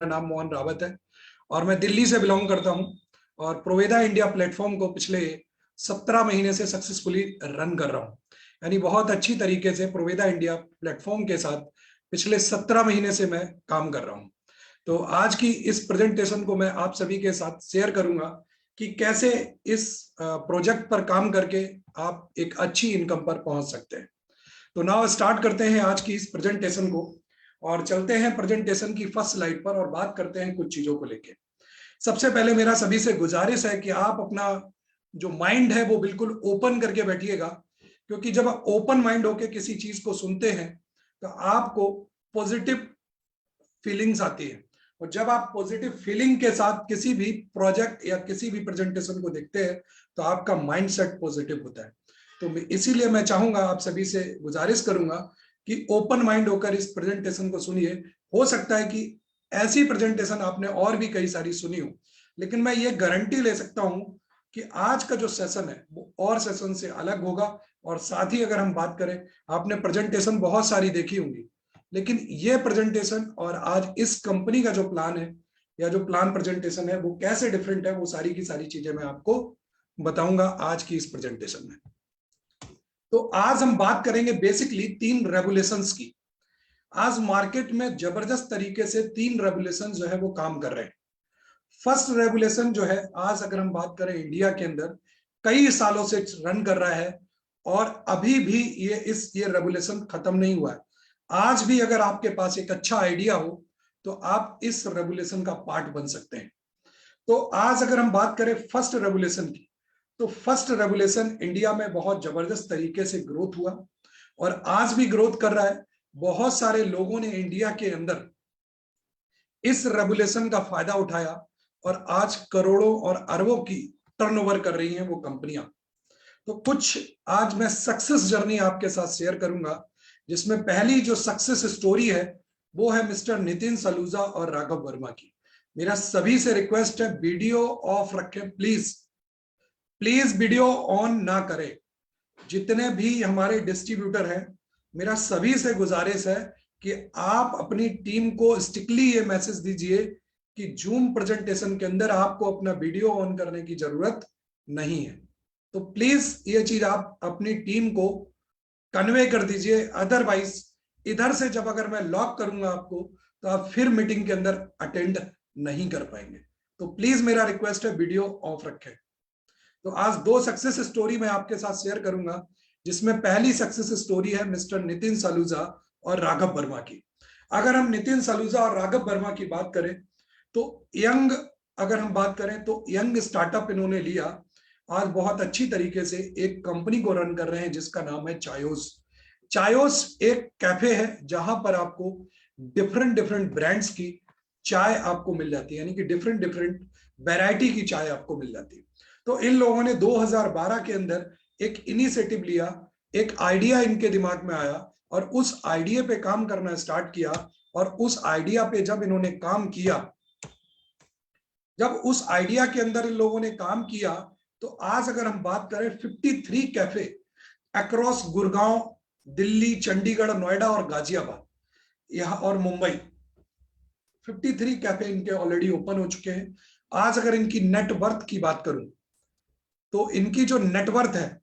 मेरा नाम मोहन रावत है और मैं दिल्ली से बिलोंग करता हूं और प्रोवेदा इंडिया प्लेटफॉर्म को पिछले 17 महीने से सक्सेसफुली रन कर रहा हूं। यानी बहुत अच्छी तरीके से प्रोवेदा इंडिया प्लेटफॉर्म के साथ पिछले 17 महीने से मैं काम कर रहा हूं। तो आज की इस प्रेजेंटेशन को मैं आप सभी के साथ शेयर करूंगा कि कैसे इस प्रोजेक्ट पर काम करके आप एक अच्छी इनकम पर पहुंच सकते हैं। तो नाउ स्टार्ट करते हैं आज की इस प्रेजेंटेशन को और चलते हैं प्रेजेंटेशन की फर्स्ट स्लाइड पर और बात करते हैं कुछ चीजों को लेके। सबसे पहले मेरा सभी से गुजारिश है कि आप अपना जो माइंड है वो बिल्कुल ओपन करके बैठिएगा, क्योंकि जब आप ओपन माइंड होके किसी चीज को सुनते हैं तो आपको पॉजिटिव फीलिंग्स आती है, और जब आप पॉजिटिव फीलिंग के साथ किसी भी प्रोजेक्ट या किसी भी प्रेजेंटेशन को देखते हैं तो आपका माइंडसेट पॉजिटिव होता है। तो इसीलिए मैं चाहूंगा, आप सभी से गुजारिश करूंगा कि ओपन माइंड होकर इस प्रेजेंटेशन को सुनिए। हो सकता है कि ऐसी प्रेजेंटेशन आपने और भी कई सारी सुनी हो, लेकिन मैं ये गारंटी ले सकता हूं कि आज का जो सेशन है वो और सेशन से अलग होगा। और साथ ही अगर हम बात करें, आपने प्रेजेंटेशन बहुत सारी देखी होंगी, लेकिन ये प्रेजेंटेशन और आज इस कंपनी का जो प्लान है या जो प्लान प्रेजेंटेशन है वो कैसे डिफरेंट है, वो सारी की सारी चीजें मैं आपको बताऊंगा आज की इस प्रेजेंटेशन में। तो आज हम बात करेंगे बेसिकली 3 रेगुलेशंस की। आज मार्केट में जबरदस्त तरीके से 3 रेगुलेशन जो है वो काम कर रहे हैं। फर्स्ट रेगुलेशन जो है, आज अगर हम बात करें इंडिया के अंदर कई सालों से रन कर रहा है और अभी भी ये रेगुलेशन खत्म नहीं हुआ है। आज भी अगर आपके पास एक अच्छा आइडिया हो तो आप इस रेगुलेशन का पार्ट बन सकते हैं। तो आज अगर हम बात करें फर्स्ट रेगुलेशन की, तो फर्स्ट रेगुलेशन इंडिया में बहुत जबरदस्त तरीके से ग्रोथ हुआ और आज भी ग्रोथ कर रहा है। बहुत सारे लोगों ने इंडिया के अंदर इस रेगुलेशन का फायदा उठाया और आज करोड़ों और अरबों की टर्नओवर कर रही हैं वो कंपनियां। तो कुछ आज मैं सक्सेस जर्नी आपके साथ शेयर करूंगा, जिसमें पहली जो सक्सेस स्टोरी है वो है मिस्टर नितिन सलूजा और राघव वर्मा की। मेरा सभी से रिक्वेस्ट है, वीडियो ऑफ रखें प्लीज, प्लीज वीडियो ऑन ना करें। जितने भी हमारे डिस्ट्रीब्यूटर हैं, मेरा सभी से गुजारिश है कि आप अपनी टीम को स्ट्रिक्टली ये मैसेज दीजिए कि जूम प्रेजेंटेशन के अंदर आपको अपना वीडियो ऑन करने की जरूरत नहीं है। तो प्लीज ये चीज आप अपनी टीम को कन्वे कर दीजिए, अदरवाइज इधर से जब अगर मैं लॉक करूंगा आपको तो आप फिर मीटिंग के अंदर अटेंड नहीं कर पाएंगे। तो प्लीज मेरा रिक्वेस्ट है, वीडियो ऑफ रखें। तो आज 2 सक्सेस स्टोरी मैं आपके साथ शेयर करूंगा, जिसमें पहली सक्सेस स्टोरी है मिस्टर नितिन सलूजा और राघव वर्मा की। अगर हम नितिन सलूजा और राघव वर्मा की बात करें तो यंग, अगर हम बात करें तो यंग स्टार्टअप इन्होंने लिया। आज बहुत अच्छी तरीके से एक कंपनी को रन कर रहे हैं जिसका नाम है चायोस। चायोस एक कैफे है जहां पर आपको डिफरेंट डिफरेंट ब्रांड्स की चाय आपको मिल जाती है, यानी कि डिफरेंट डिफरेंट वैरायटी की चाय आपको मिल जाती है। तो इन लोगों ने 2012 के अंदर एक इनिशिएटिव लिया, एक आइडिया इनके दिमाग में आया और उस आइडिया पे काम करना स्टार्ट किया। और उस आइडिया पे जब इन्होंने काम किया, जब उस आइडिया के अंदर इन लोगों ने काम किया, तो आज अगर हम बात करें 53 कैफे अक्रॉस गुड़गांव, दिल्ली, चंडीगढ़, नोएडा और गाजियाबाद यहां और मुंबई, 53 कैफे इनके ऑलरेडी ओपन हो चुके हैं। आज अगर इनकी नेटवर्थ की बात करूं तो इनकी जो नेटवर्थ है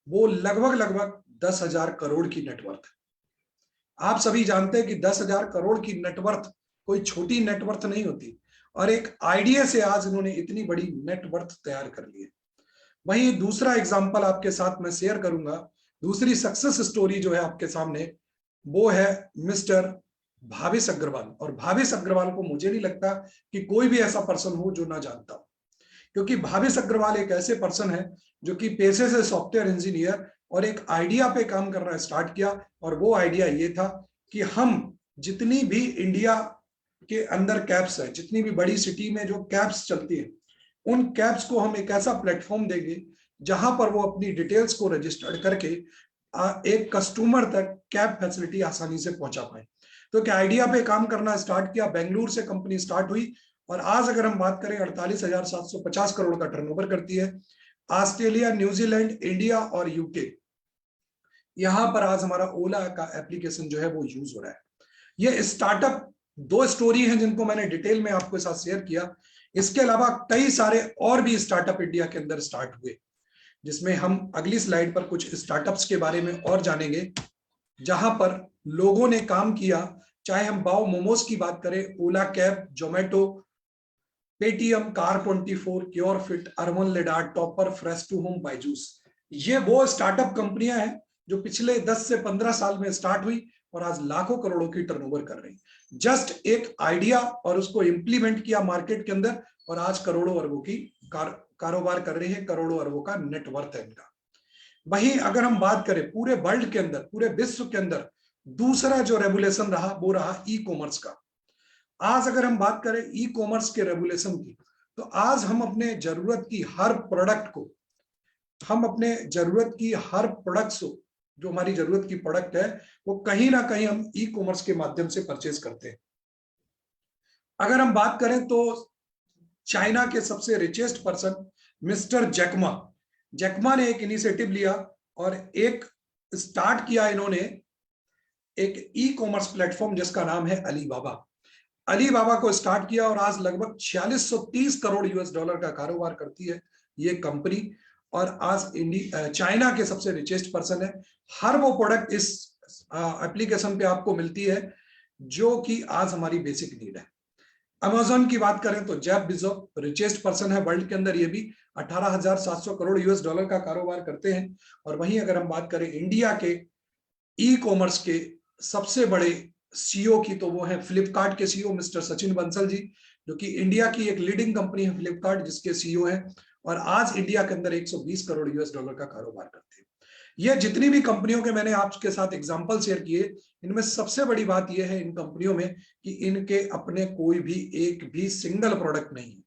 वो लगभग लगभग 10,000 करोड़ की नेटवर्थ है। आप सभी जानते हैं कि 10,000 करोड़ की नेटवर्थ कोई छोटी नेटवर्थ नहीं होती, और एक आइडिया से आज इन्होंने इतनी बड़ी नेटवर्थ तैयार कर ली है। वहीं दूसरा एग्जांपल आपके साथ मैं शेयर करूंगा, दूसरी सक्सेस स्टोरी जो है आपके सामने, वो है मिस्टर भावेश अग्रवाल। और भावेश अग्रवाल को मुझे नहीं लगता कि कोई भी ऐसा पर्सन हो जो ना जानता हो, क्योंकि भावेश अग्रवाल एक ऐसे पर्सन है जो कि पेशे से सॉफ्टवेयर इंजीनियर और एक आइडिया पे काम करना स्टार्ट किया। और वो आइडिया ये था कि हम जितनी भी इंडिया के अंदर कैब्स है, जितनी भी बड़ी सिटी में जो कैब्स चलती है, उन कैब्स को हम एक ऐसा प्लेटफॉर्म देंगे जहां पर वो अपनी डिटेल्स को रजिस्टर्ड करके एक कस्टमर तक कैब फैसिलिटी आसानी से पहुंचा पाए। तो क्या आइडिया पे काम करना स्टार्ट किया, बेंगलुरु से कंपनी स्टार्ट हुई और आज अगर हम बात करें 48,750 करोड़ का टर्नओवर करती है। ऑस्ट्रेलिया, न्यूजीलैंड, इंडिया और यूके, यहां पर आज हमारा ओला का एप्लीकेशन जो है वो यूज हो रहा है। ये स्टार्टअप दो स्टोरी हैं जिनको मैंने डिटेल में आपके साथ शेयर किया। इसके अलावा कई सारे और भी स्टार्टअप इंडिया के अंदर स्टार्ट हुए, जिसमें हम अगली स्लाइड पर कुछ स्टार्टअप्स के बारे में और जानेंगे, जहां पर लोगों ने काम किया। चाहे हम बाओ मोमोज की बात करें, ओला कैब, जोमेटो, पेटीएम, कार24, cure fit, urban ladder, topper, fresh to home, Byju's, ये वो स्टार्टअप कंपनियां हैं जो पिछले 10 से 15 साल में स्टार्ट हुई और आज लाखों करोड़ों की टर्नओवर कर रही। जस्ट एक आइडिया और उसको इंप्लीमेंट किया मार्केट के अंदर, और आज करोड़ों अरबों की कारोबार कर रही है, करोड़ों अरबों का नेटवर्थ है इनका। वहीं अगर हम बात करें पूरे वर्ल्ड के अंदर, पूरे विश्व के अंदर दूसरा जो रेगुलेशन रहा वो रहा ई कॉमर्स का। आज अगर हम बात करें ई कॉमर्स के रेगुलेशन की, तो आज हम अपने जरूरत की हर प्रोडक्ट को, हम अपने जरूरत की हर प्रोडक्ट्स को, जो हमारी जरूरत की प्रोडक्ट है, वो कहीं ना कहीं हम ई कॉमर्स के माध्यम से परचेज करते हैं। अगर हम बात करें तो चाइना के सबसे रिचेस्ट पर्सन मिस्टर जैकमा ने एक इनिशिएटिव लिया और एक स्टार्ट किया इन्होंने एक ई कॉमर्स प्लेटफॉर्म जिसका नाम है अलीबाबा को स्टार्ट किया, और आज लगभग 4630 करोड़ यूएस डॉलर का कारोबार करती है ये कंपनी, और आज चाइना के सबसे रिचेस्ट पर्सन है। हर वो प्रोडक्ट इस एप्लीकेशन पे आपको मिलती है जो कि आज हमारी बेसिक नीड है। अमेजोन की बात करें तो जेफ बेजोस रिचेस्ट पर्सन है वर्ल्ड के अंदर, ये भी 18,700 करोड़ यूएस डॉलर का कारोबार करते हैं। और वहीं अगर हम बात करें इंडिया के ई कॉमर्स के सबसे बड़े सीईओ की, तो वो है फ्लिपकार्ट के सीईओ मिस्टर सचिन बंसल जी, जो कि इंडिया की एक लीडिंग कंपनी है फ्लिपकार्ट, जिसके सीईओ है, और आज इंडिया के अंदर 120 करोड़ यूएस डॉलर का कारोबार करते हैं। ये जितनी भी कंपनियों के मैंने आपके साथ एग्जांपल शेयर किए, इनमें सबसे बड़ी बात यह है इन कंपनियों में कि इनके अपने कोई भी एक भी सिंगल प्रोडक्ट नहीं है।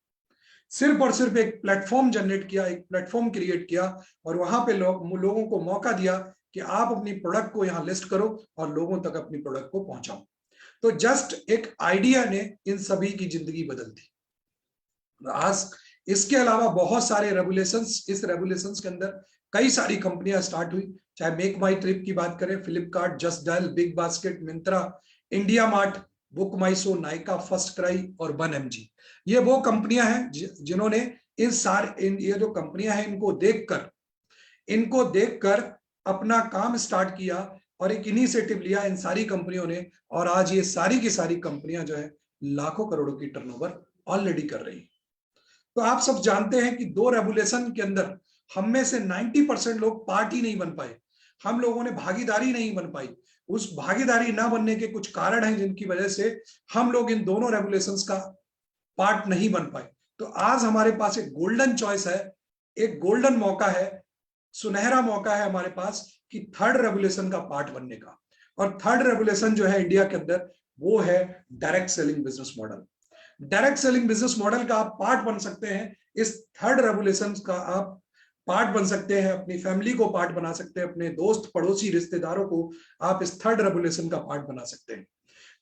सिर्फ और सिर्फ एक प्लेटफॉर्म जनरेट किया, एक प्लेटफॉर्म क्रिएट किया, और वहां पे लोगों को मौका दिया कि आप अपनी प्रोडक्ट को यहां लिस्ट करो और लोगों तक अपनी प्रोडक्ट को पहुंचाओ। तो जस्ट एक आइडिया ने इन सभी की जिंदगी बदल दी। आज इसके अलावा बहुत सारे रेगुलेशंस, इस रेगुलेशंस के अंदर कई सारी कंपनियां स्टार्ट हुई, चाहे मेक माई ट्रिप की बात करें, Flipkart, just dial, big basket, Myntra, India mart, book my show, Nykaa, first cry और 1mg। ये वो कंपनियां हैं जिन्होंने ये जो कंपनियां हैं इनको देखकर अपना काम स्टार्ट किया और एक इनिशिएटिव लिया इन सारी कंपनियों ने, और आज ये सारी की सारी कंपनियां जो है लाखों करोड़ों की टर्नओवर ऑलरेडी कर रही है। तो आप सब जानते हैं कि दो रेगुलेशन के अंदर हम में से 90% लोग पार्ट ही नहीं बन पाए, हम लोगों ने भागीदारी नहीं बन पाई। उस भागीदारी ना बनने के कुछ कारण हैं जिनकी वजह से हम लोग इन दोनों रेगुलेशंस का पार्ट नहीं बन पाए। तो आज हमारे पास एक गोल्डन चॉइस है, एक गोल्डन मौका है, सुनहरा मौका है हमारे पास कि थर्ड रेगुलेशन का पार्ट बनने का। और थर्ड रेगुलेशन जो है इंडिया के अंदर, वो है direct selling business model. Direct selling business model का आप पार्ट बन सकते हैं, इस थर्ड रेगुलेशन का आप पार्ट बन सकते हैं, अपनी फैमिली को पार्ट बना सकते हैं, अपने दोस्त पड़ोसी रिश्तेदारों को आप इस थर्ड रेगुलेशन का पार्ट बना सकते हैं।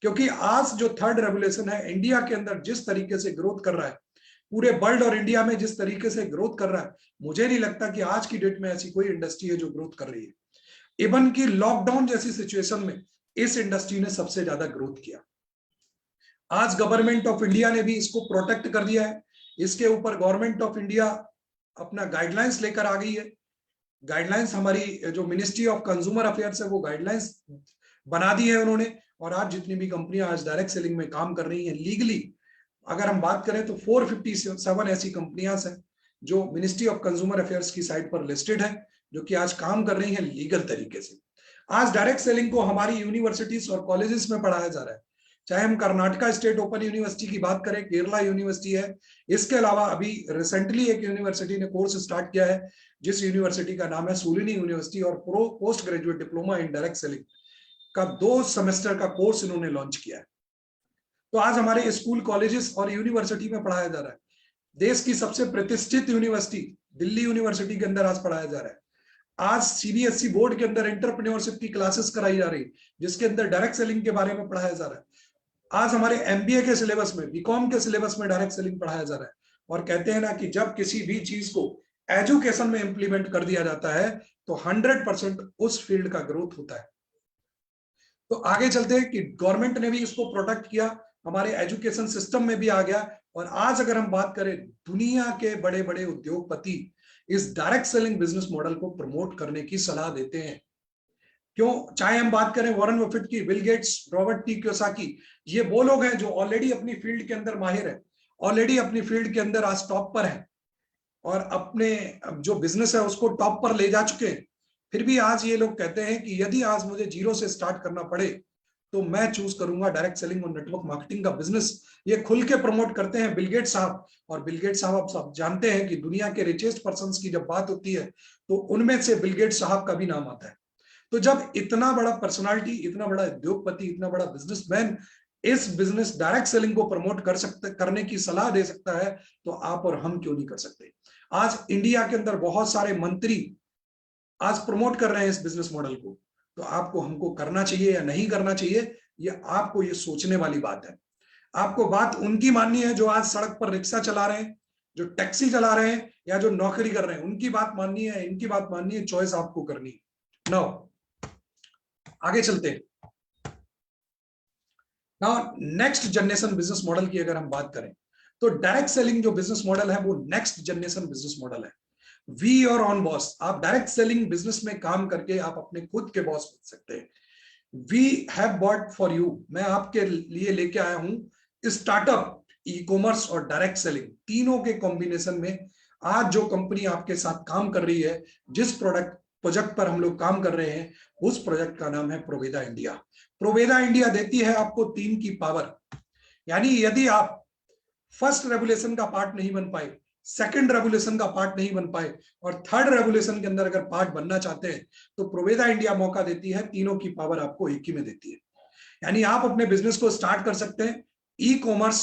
क्योंकि आज जो थर्ड रेगुलेशन है इंडिया के अंदर जिस तरीके से ग्रोथ कर रहा है, पूरे वर्ल्ड और इंडिया में जिस तरीके से ग्रोथ कर रहा है, मुझे नहीं लगता कि आज की डेट में ऐसी कोई इंडस्ट्री है जो ग्रोथ कर रही है। इवन की लॉकडाउन जैसी सिचुएशन में इस इंडस्ट्री ने सबसे ज्यादा ग्रोथ किया। आज गवर्नमेंट ऑफ इंडिया ने भी इसको प्रोटेक्ट कर दिया है, इसके ऊपर गवर्नमेंट ऑफ इंडिया अपना गाइडलाइंस लेकर आ गई है। गाइडलाइंस हमारी जो मिनिस्ट्री ऑफ कंज्यूमर अफेयर्स है वो गाइडलाइंस बना दी है उन्होंने, और आज जितनी भी कंपनियां आज डायरेक्ट सेलिंग में काम कर रही हैं लीगली, अगर हम बात करें तो 457 ऐसी कंपनियां हैं जो मिनिस्ट्री ऑफ कंज्यूमर अफेयर्स की साइट पर लिस्टेड है, जो कि आज काम कर रही हैं लीगल तरीके से। आज डायरेक्ट सेलिंग को हमारी यूनिवर्सिटीज और कॉलेजेस में पढ़ाया जा रहा है, चाहे हम कर्नाटका स्टेट ओपन यूनिवर्सिटी की बात करें, केरला यूनिवर्सिटी है, इसके अलावा अभी रिसेंटली एक यूनिवर्सिटी ने कोर्स स्टार्ट किया है जिस यूनिवर्सिटी का नाम है सूलिनी यूनिवर्सिटी, और post graduate diploma in direct selling का 2 सेमेस्टर का कोर्स इन्होंने लॉन्च किया है। तो आज हमारे स्कूल, कॉलेजेस और यूनिवर्सिटी में पढ़ाया जा रहा है। देश की सबसे प्रतिष्ठित यूनिवर्सिटी दिल्ली यूनिवर्सिटी के अंदर आज पढ़ाया जा रहा है। आज सीबीएसई बोर्ड के अंदर एंटरप्रेन्योरशिप की क्लासेस कराई जा रही है, जिसके अंदर डायरेक्ट सेलिंग के बारे में पढ़ाया जा रहा है। आज हमारे एमबीए के सिलेबस में, बीकॉम के सिलेबस में डायरेक्ट सेलिंग पढ़ाया जा रहा है। और कहते हैं ना कि जब किसी भी चीज को एजुकेशन में इंप्लीमेंट कर दिया जाता है तो 100% उस फील्ड का ग्रोथ होता है। तो आगे चलते हैं कि गवर्नमेंट ने भी इसको प्रोटेक्ट किया, हमारे एजुकेशन सिस्टम में भी आ गया। और आज अगर हम बात करें, दुनिया के बड़े बड़े उद्योगपति इस डायरेक्ट सेलिंग बिजनेस मॉडल को प्रमोट करने की सलाह देते हैं। क्यों? चाहे हम बात करें वॉरेन बफेट की, Bill Gates, Robert T Kiyosaki, ये वो लोग हैं जो ऑलरेडी अपनी फील्ड के अंदर माहिर है, ऑलरेडी अपनी फील्ड के अंदर आज टॉप पर है और अपने जो बिजनेस है उसको टॉप पर ले जा चुके हैं। फिर भी आज ये लोग कहते हैं कि यदि आज मुझे जीरो से स्टार्ट करना पड़े तो मैं चूज करूंगा डायरेक्ट सेलिंग और नेटवर्क मार्केटिंग का बिजनेस। ये खुल के प्रमोट करते हैं बिल गेट्स साहब। और बिल गेट्स साहब, आप सब जानते हैं कि दुनिया के रिचेस्ट पर्संस की जब बात होती है तो उनमें से बिल गेट्स साहब का भी नाम आता है। तो जब इतना बड़ा पर्सनालिटी, इतना बड़ा उद्योगपति, इतना बड़ा बिजनेसमैन इस बिजनेस डायरेक्ट सेलिंग को प्रमोट करने की सलाह दे सकता है, तो आप और हम क्यों नहीं कर सकते? आज इंडिया के अंदर बहुत सारे मंत्री आज प्रमोट कर रहे हैं इस बिजनेस मॉडल को। तो आपको हमको करना चाहिए या नहीं करना चाहिए, ये आपको ये सोचने वाली बात है। आपको बात उनकी माननी है जो आज सड़क पर रिक्शा चला रहे हैं, जो टैक्सी चला रहे हैं, या जो नौकरी कर रहे हैं, उनकी बात माननी है, इनकी बात माननी है, चॉइस आपको करनी है। नाउ आगे चलते हैं। Now next generation business model की अगर हम बात करें तो डायरेक्ट सेलिंग जो बिजनेस मॉडल है वो नेक्स्ट जनरेशन बिजनेस मॉडल है। वी और ऑन बॉस, आप डायरेक्ट सेलिंग बिजनेस में काम करके आप अपने खुद के बॉस बन सकते हैं। We have bought for you, मैं आपके लिए लेके आया हूं स्टार्टअप, ई कॉमर्स और डायरेक्ट सेलिंग, तीनों के कॉम्बिनेशन में आज जो कंपनी आपके साथ काम कर रही है, जिस प्रोजेक्ट पर हम लोग काम कर रहे हैं, उस प्रोजेक्ट का नाम है प्रोवेदा इंडिया। प्रोवेदा इंडिया देती है आपको 3 की पावर। यानी यदि आप फर्स्ट रेवोल्यूशन का पार्ट नहीं बन पाए, सेकंड रेवोल्यूशन का पार्ट नहीं बन पाए और थर्ड रेवोल्यूशन के अंदर अगर पार्ट बनना चाहते हैं, तो प्रोवेदा इंडिया मौका देती है, तीनों की पावर आपको एक ही में देती है। यानी आप अपने बिजनेस को स्टार्ट कर सकते हैं, ई कॉमर्स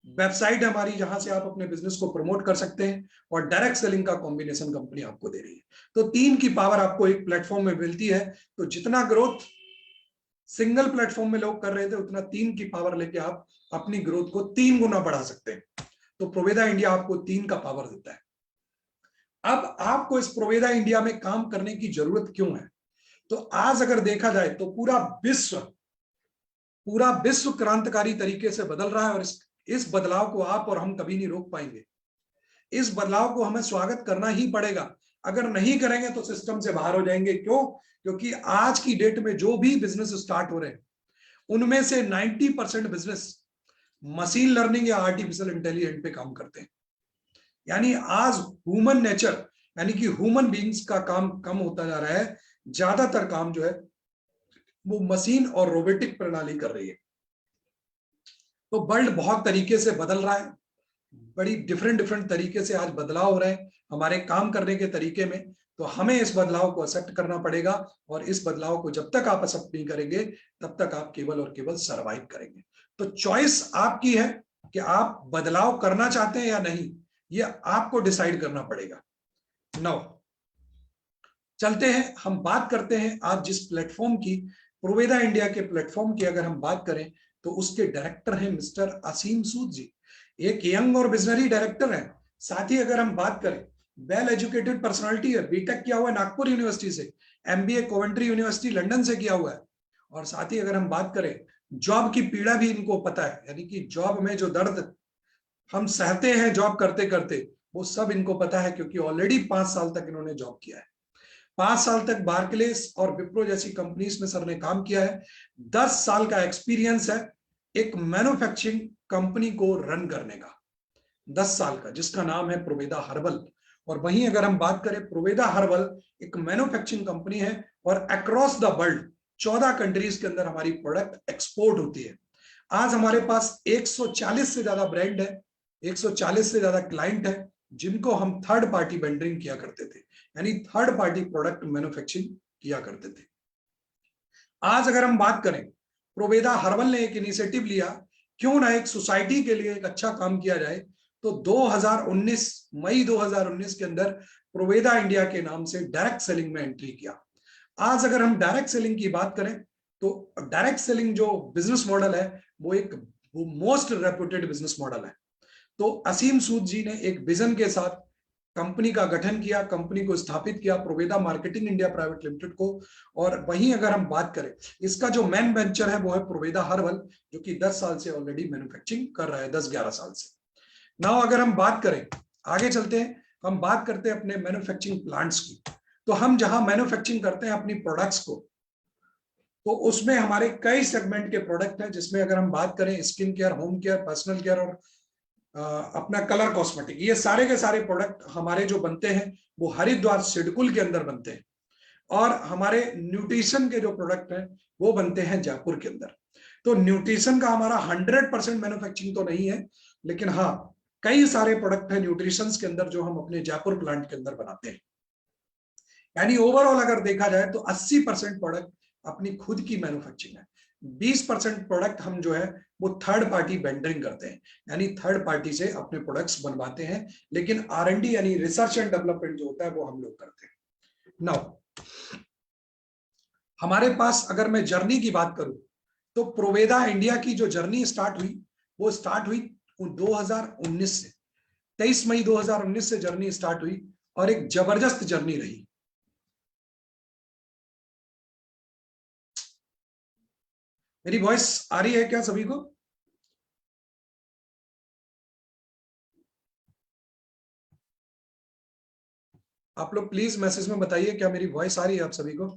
वेबसाइट है हमारी जहां से आप अपने बिजनेस को प्रमोट कर सकते हैं, और डायरेक्ट सेलिंग का कॉम्बिनेशन कंपनी आपको दे रही है। तो 3 की पावर आपको एक प्लेटफॉर्म में मिलती है। तो जितना ग्रोथ सिंगल प्लेटफॉर्म में लोग कर रहे थे, उतना 3 की पावर लेके आप अपनी ग्रोथ को 3 गुना बढ़ा सकते हैं। तो प्रोवेदा इंडिया आपको 3 का पावर देता है। अब आपको इस प्रोवेदा इंडिया में काम करने की जरूरत क्यों है? तो आज अगर देखा जाए तो पूरा विश्व क्रांतिकारी तरीके से बदल रहा है और इस बदलाव को आप और हम कभी नहीं रोक पाएंगे। इस बदलाव को हमें स्वागत करना ही पड़ेगा। अगर नहीं करेंगे तो सिस्टम से बाहर हो जाएंगे। क्यों? क्योंकि आज की डेट में जो भी बिजनेस स्टार्ट हो रहे हैं, उनमें से 90% बिजनेस मशीन लर्निंग या आर्टिफिशियल इंटेलिजेंस पे काम करते हैं। यानी आज ह्यूमन नेचर, यानी कि ह्यूमन बीइंग्स का काम कम होता जा रहा है। ज्यादातर काम जो है वो मशीन और रोबोटिक प्रणाली कर रही है। तो वर्ल्ड बहुत तरीके से बदल रहा है, बड़ी डिफरेंट तरीके से आज बदलाव हो रहे हैं हमारे काम करने के तरीके में। तो हमें इस बदलाव को एक्सेप्ट करना पड़ेगा, और इस बदलाव को जब तक आप एक्सेप्ट नहीं करेंगे तब तक आप केवल और केवल सरवाइव करेंगे। तो चॉइस आपकी है कि आप बदलाव करना चाहते हैं या नहीं, ये आपको डिसाइड करना पड़ेगा। नाउ चलते हैं, हम बात करते हैं आज जिस प्लेटफॉर्म की, प्रोवेदा इंडिया के प्लेटफॉर्म की अगर हम बात करें तो उसके डायरेक्टर हैं मिस्टर असीम सूद जी। एक यंग और विजनरी डायरेक्टर है। साथ ही अगर हम बात करें, वेल एजुकेटेड पर्सनालिटी है, बीटेक किया हुआ है नागपुर यूनिवर्सिटी से, एमबीए कोवेंट्री यूनिवर्सिटी लंदन से किया हुआ है। और साथ ही अगर हम बात करें, जॉब की पीड़ा भी इनको पता है, यानी कि जॉब में जो दर्द हम सहते हैं जॉब करते करते, वो सब इनको पता है, क्योंकि ऑलरेडी 5 साल तक इन्होंने जॉब किया है। 5 साल तक बार्कलेस और विप्रो जैसी कंपनीज में सर ने काम किया है। 10 साल का एक्सपीरियंस है एक मैन्युफैक्चरिंग कंपनी को रन करने का, 10 साल का, जिसका नाम है प्रोवेदा हर्बल। और वहीं अगर हम बात करें, प्रोवेदा हर्बल एक मैन्युफैक्चरिंग कंपनी है और अक्रॉस द वर्ल्ड 14 कंट्रीज के अंदर हमारी प्रोडक्ट एक्सपोर्ट होती है। आज हमारे पास 140 से ज्यादा ब्रांड है, 140 से ज्यादा क्लाइंट है, जिनको हम थर्ड पार्टी वेंडरिंग किया करते थे, यानी थर्ड पार्टी प्रोडक्ट मैन्युफैक्चरिंग किया करते थे। आज अगर हम बात करें, प्रोवेदा हर्बल ने एक इनिशिएटिव लिया, क्यों ना एक सोसाइटी के लिए एक अच्छा काम किया जाए। तो 2019 मई 2019 के अंदर प्रोवेदा इंडिया के नाम से डायरेक्ट सेलिंग में एंट्री किया। आज अगर हम डायरेक्ट सेलिंग की बात करें तो डायरेक्ट सेलिंग जो बिजनेस मॉडल है वो मोस्ट रेप्यूटेड बिजनेस मॉडल है। तो असीम सूद जी ने एक विजन के साथ कंपनी का गठन किया, कंपनी को स्थापित किया, प्रोवेदा मार्केटिंग इंडिया प्राइवेट लिमिटेड को। और वहीं अगर हम बात करें, इसका जो मेन वेंचर है वो है प्रोवेदा हर्बल, जो कि 10 साल से ऑलरेडी मैन्युफैक्चरिंग कर रहा है, 10-11 साल से। नाउ अगर हम बात करें, आगे चलते हैं, हम बात करते हैं अपने मैन्युफैक्चरिंग प्लांट्स की। तो हम जहां मैन्युफैक्चरिंग करते हैं अपनी प्रोडक्ट्स को, तो उसमें हमारे कई सेगमेंट के प्रोडक्ट हैं, जिसमें अगर हम बात करें skin care, home care, personal care और अपना कलर कॉस्मेटिक, ये सारे के सारे प्रोडक्ट हमारे जो बनते हैं वो हरिद्वार सिडकुल के अंदर बनते हैं। और हमारे न्यूट्रिशन के जो प्रोडक्ट हैं वो बनते हैं जयपुर के अंदर। तो न्यूट्रिशन का हमारा 100% मैन्युफैक्चरिंग तो नहीं है, लेकिन हाँ, कई सारे प्रोडक्ट हैं न्यूट्रिशन के अंदर जो हम अपने जयपुर प्लांट के अंदर बनाते हैं। यानी ओवरऑल अगर देखा जाए तो 80% प्रोडक्ट अपनी खुद की मैन्युफैक्चरिंग है। 20% प्रोडक्ट हम जो है वो थर्ड पार्टी वेंडरिंग करते हैं, यानी थर्ड पार्टी से अपने प्रोडक्ट्स बनवाते हैं। लेकिन R&D यानी रिसर्च एंड डेवलपमेंट जो होता है वो हम लोग करते हैं। नाउ हमारे पास अगर मैं जर्नी की बात करूं, तो प्रोवेदा इंडिया की जो जर्नी स्टार्ट हुई वो स्टार्ट हुई 2019 से। 23 मई 2019 से जर्नी स्टार्ट हुई और एक जबरदस्त जर्नी रही। मेरी वॉइस आ रही है क्या सभी को? आप लोग प्लीज मैसेज में बताइए, क्या मेरी वॉइस आ रही है आप सभी को?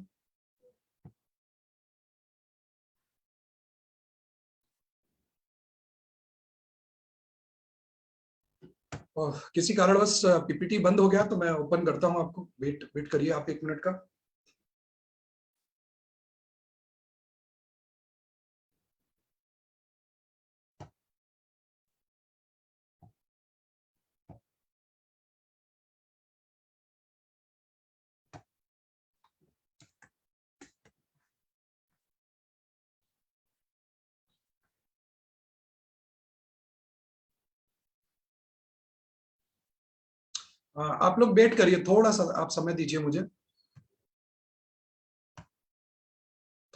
और किसी कारणवश पीपीटी बंद हो गया तो मैं ओपन करता हूं आपको, वेट वेट करिए आप 1 मिनट का। आप लोग वेट करिए, थोड़ा सा आप समय दीजिए मुझे,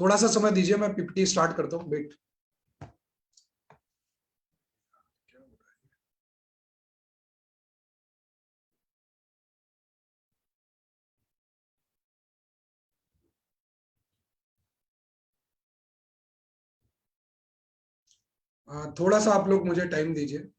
थोड़ा सा समय दीजिए, मैं पीपीटी स्टार्ट करता हूँ, वेट। थोड़ा सा आप लोग मुझे टाइम दीजिए।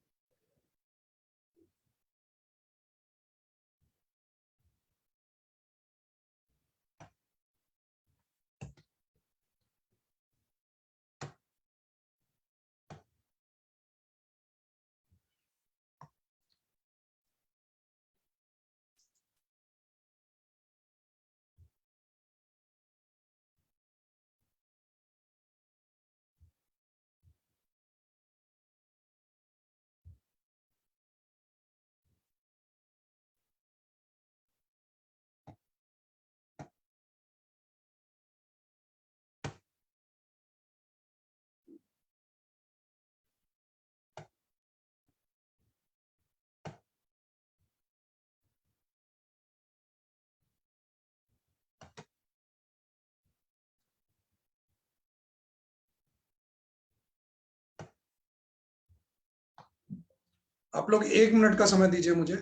आप लोग 1 मिनट का समय दीजिए मुझे,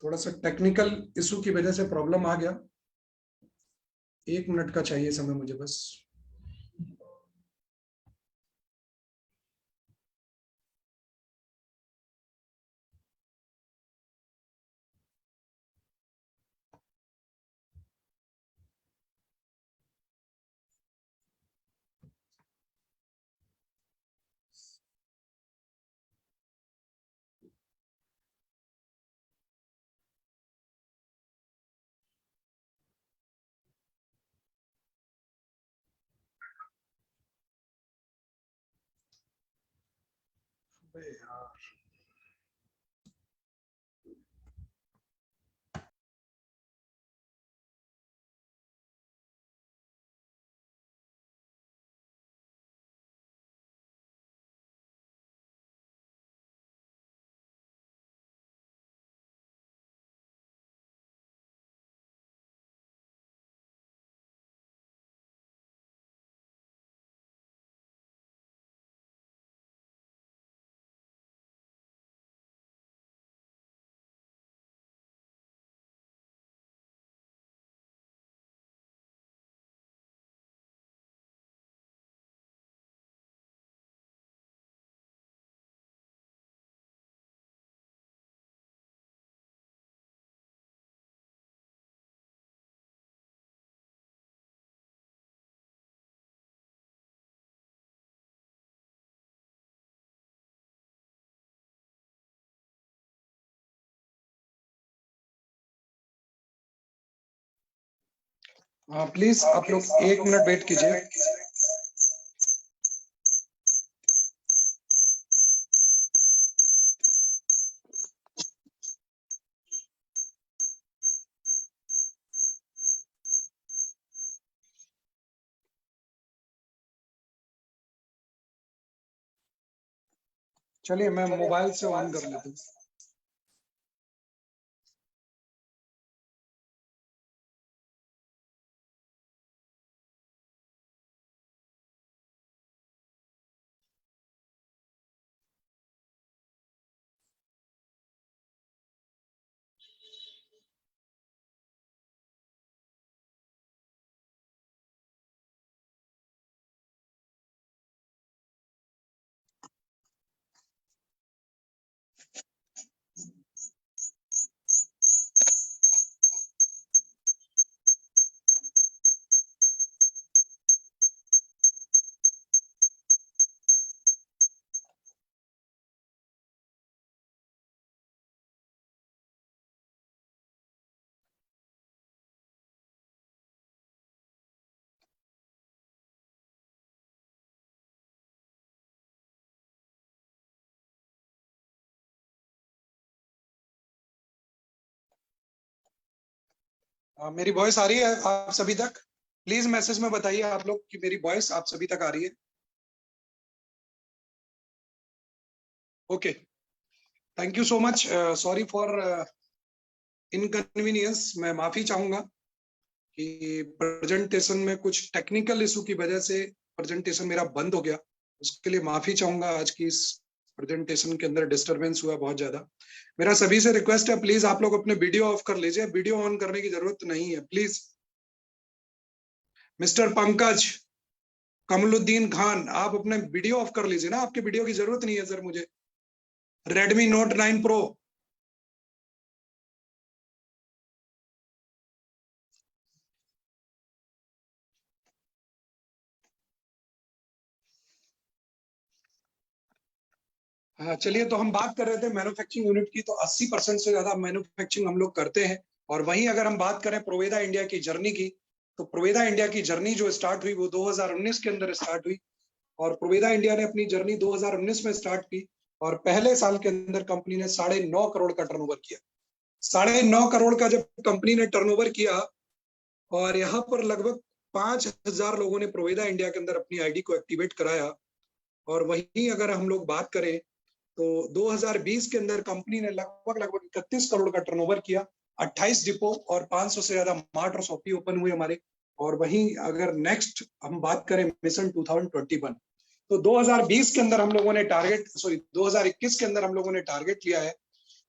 थोड़ा सा टेक्निकल इशू की वजह से प्रॉब्लम आ गया। 1 मिनट का चाहिए समय मुझे बस। अबे यार। हाँ प्लीज आप लोग 1 मिनट वेट कीजिए। चलिए मैं मोबाइल से ऑन कर लेता हूँ। मेरी वॉइस आ रही है आप सभी तक? प्लीज मैसेज में बताइए आप लोग कि मेरी वॉइस आप सभी तक आ रही है। Okay, thank you so much. Sorry for inconvenience. मैं माफी चाहूंगा कि प्रेजेंटेशन में कुछ टेक्निकल इशू की वजह से प्रेजेंटेशन मेरा बंद हो गया। उसके लिए माफी चाहूंगा। आज की इस प्रेजेंटेशन के अंदर डिस्टरबेंस हुआ बहुत ज्यादा। मेरा सभी से रिक्वेस्ट है, प्लीज आप लोग अपने वीडियो ऑफ कर लीजिए। वीडियो ऑन करने की जरूरत नहीं है प्लीज। मिस्टर पंकज, कमलुद्दीन खान, आप अपने वीडियो ऑफ कर लीजिए ना। आपके वीडियो की जरूरत नहीं है सर मुझे। Redmi note 9 pro. हाँ चलिए, तो हम बात कर रहे थे मैन्युफैक्चरिंग यूनिट की। तो 80% से ज्यादा मैन्युफैक्चरिंग हम लोग करते हैं। और वहीं अगर हम बात करें प्रोवेदा इंडिया की जर्नी की, तो प्रोवेदा इंडिया की जर्नी जो स्टार्ट हुई वो 2019 के अंदर स्टार्ट हुई। और प्रोवेदा इंडिया ने अपनी जर्नी 2019 में स्टार्ट की। और पहले साल के अंदर कंपनी ने 9.5 करोड़ का टर्नओवर किया। 9.5 करोड़ का जब कंपनी ने टर्नओवर किया, और यहाँ पर लगभग 5,000 लोगों ने प्रोवेदा इंडिया के अंदर अपनी आईडी को एक्टिवेट कराया। और वहीं अगर हम लोग बात करें तो 2020 के अंदर कंपनी ने लगभग लगभग 31 करोड़ का टर्नओवर किया। 28 डिपो और 500 से ज्यादा मार्ट और शॉपी ओपन हुए हमारे। और वहीं अगर नेक्स्ट हम बात करें मिशन 2021, तो 2020 के अंदर हम लोगों ने टारगेट, सॉरी 2021 के अंदर हम लोगों ने टारगेट लिया है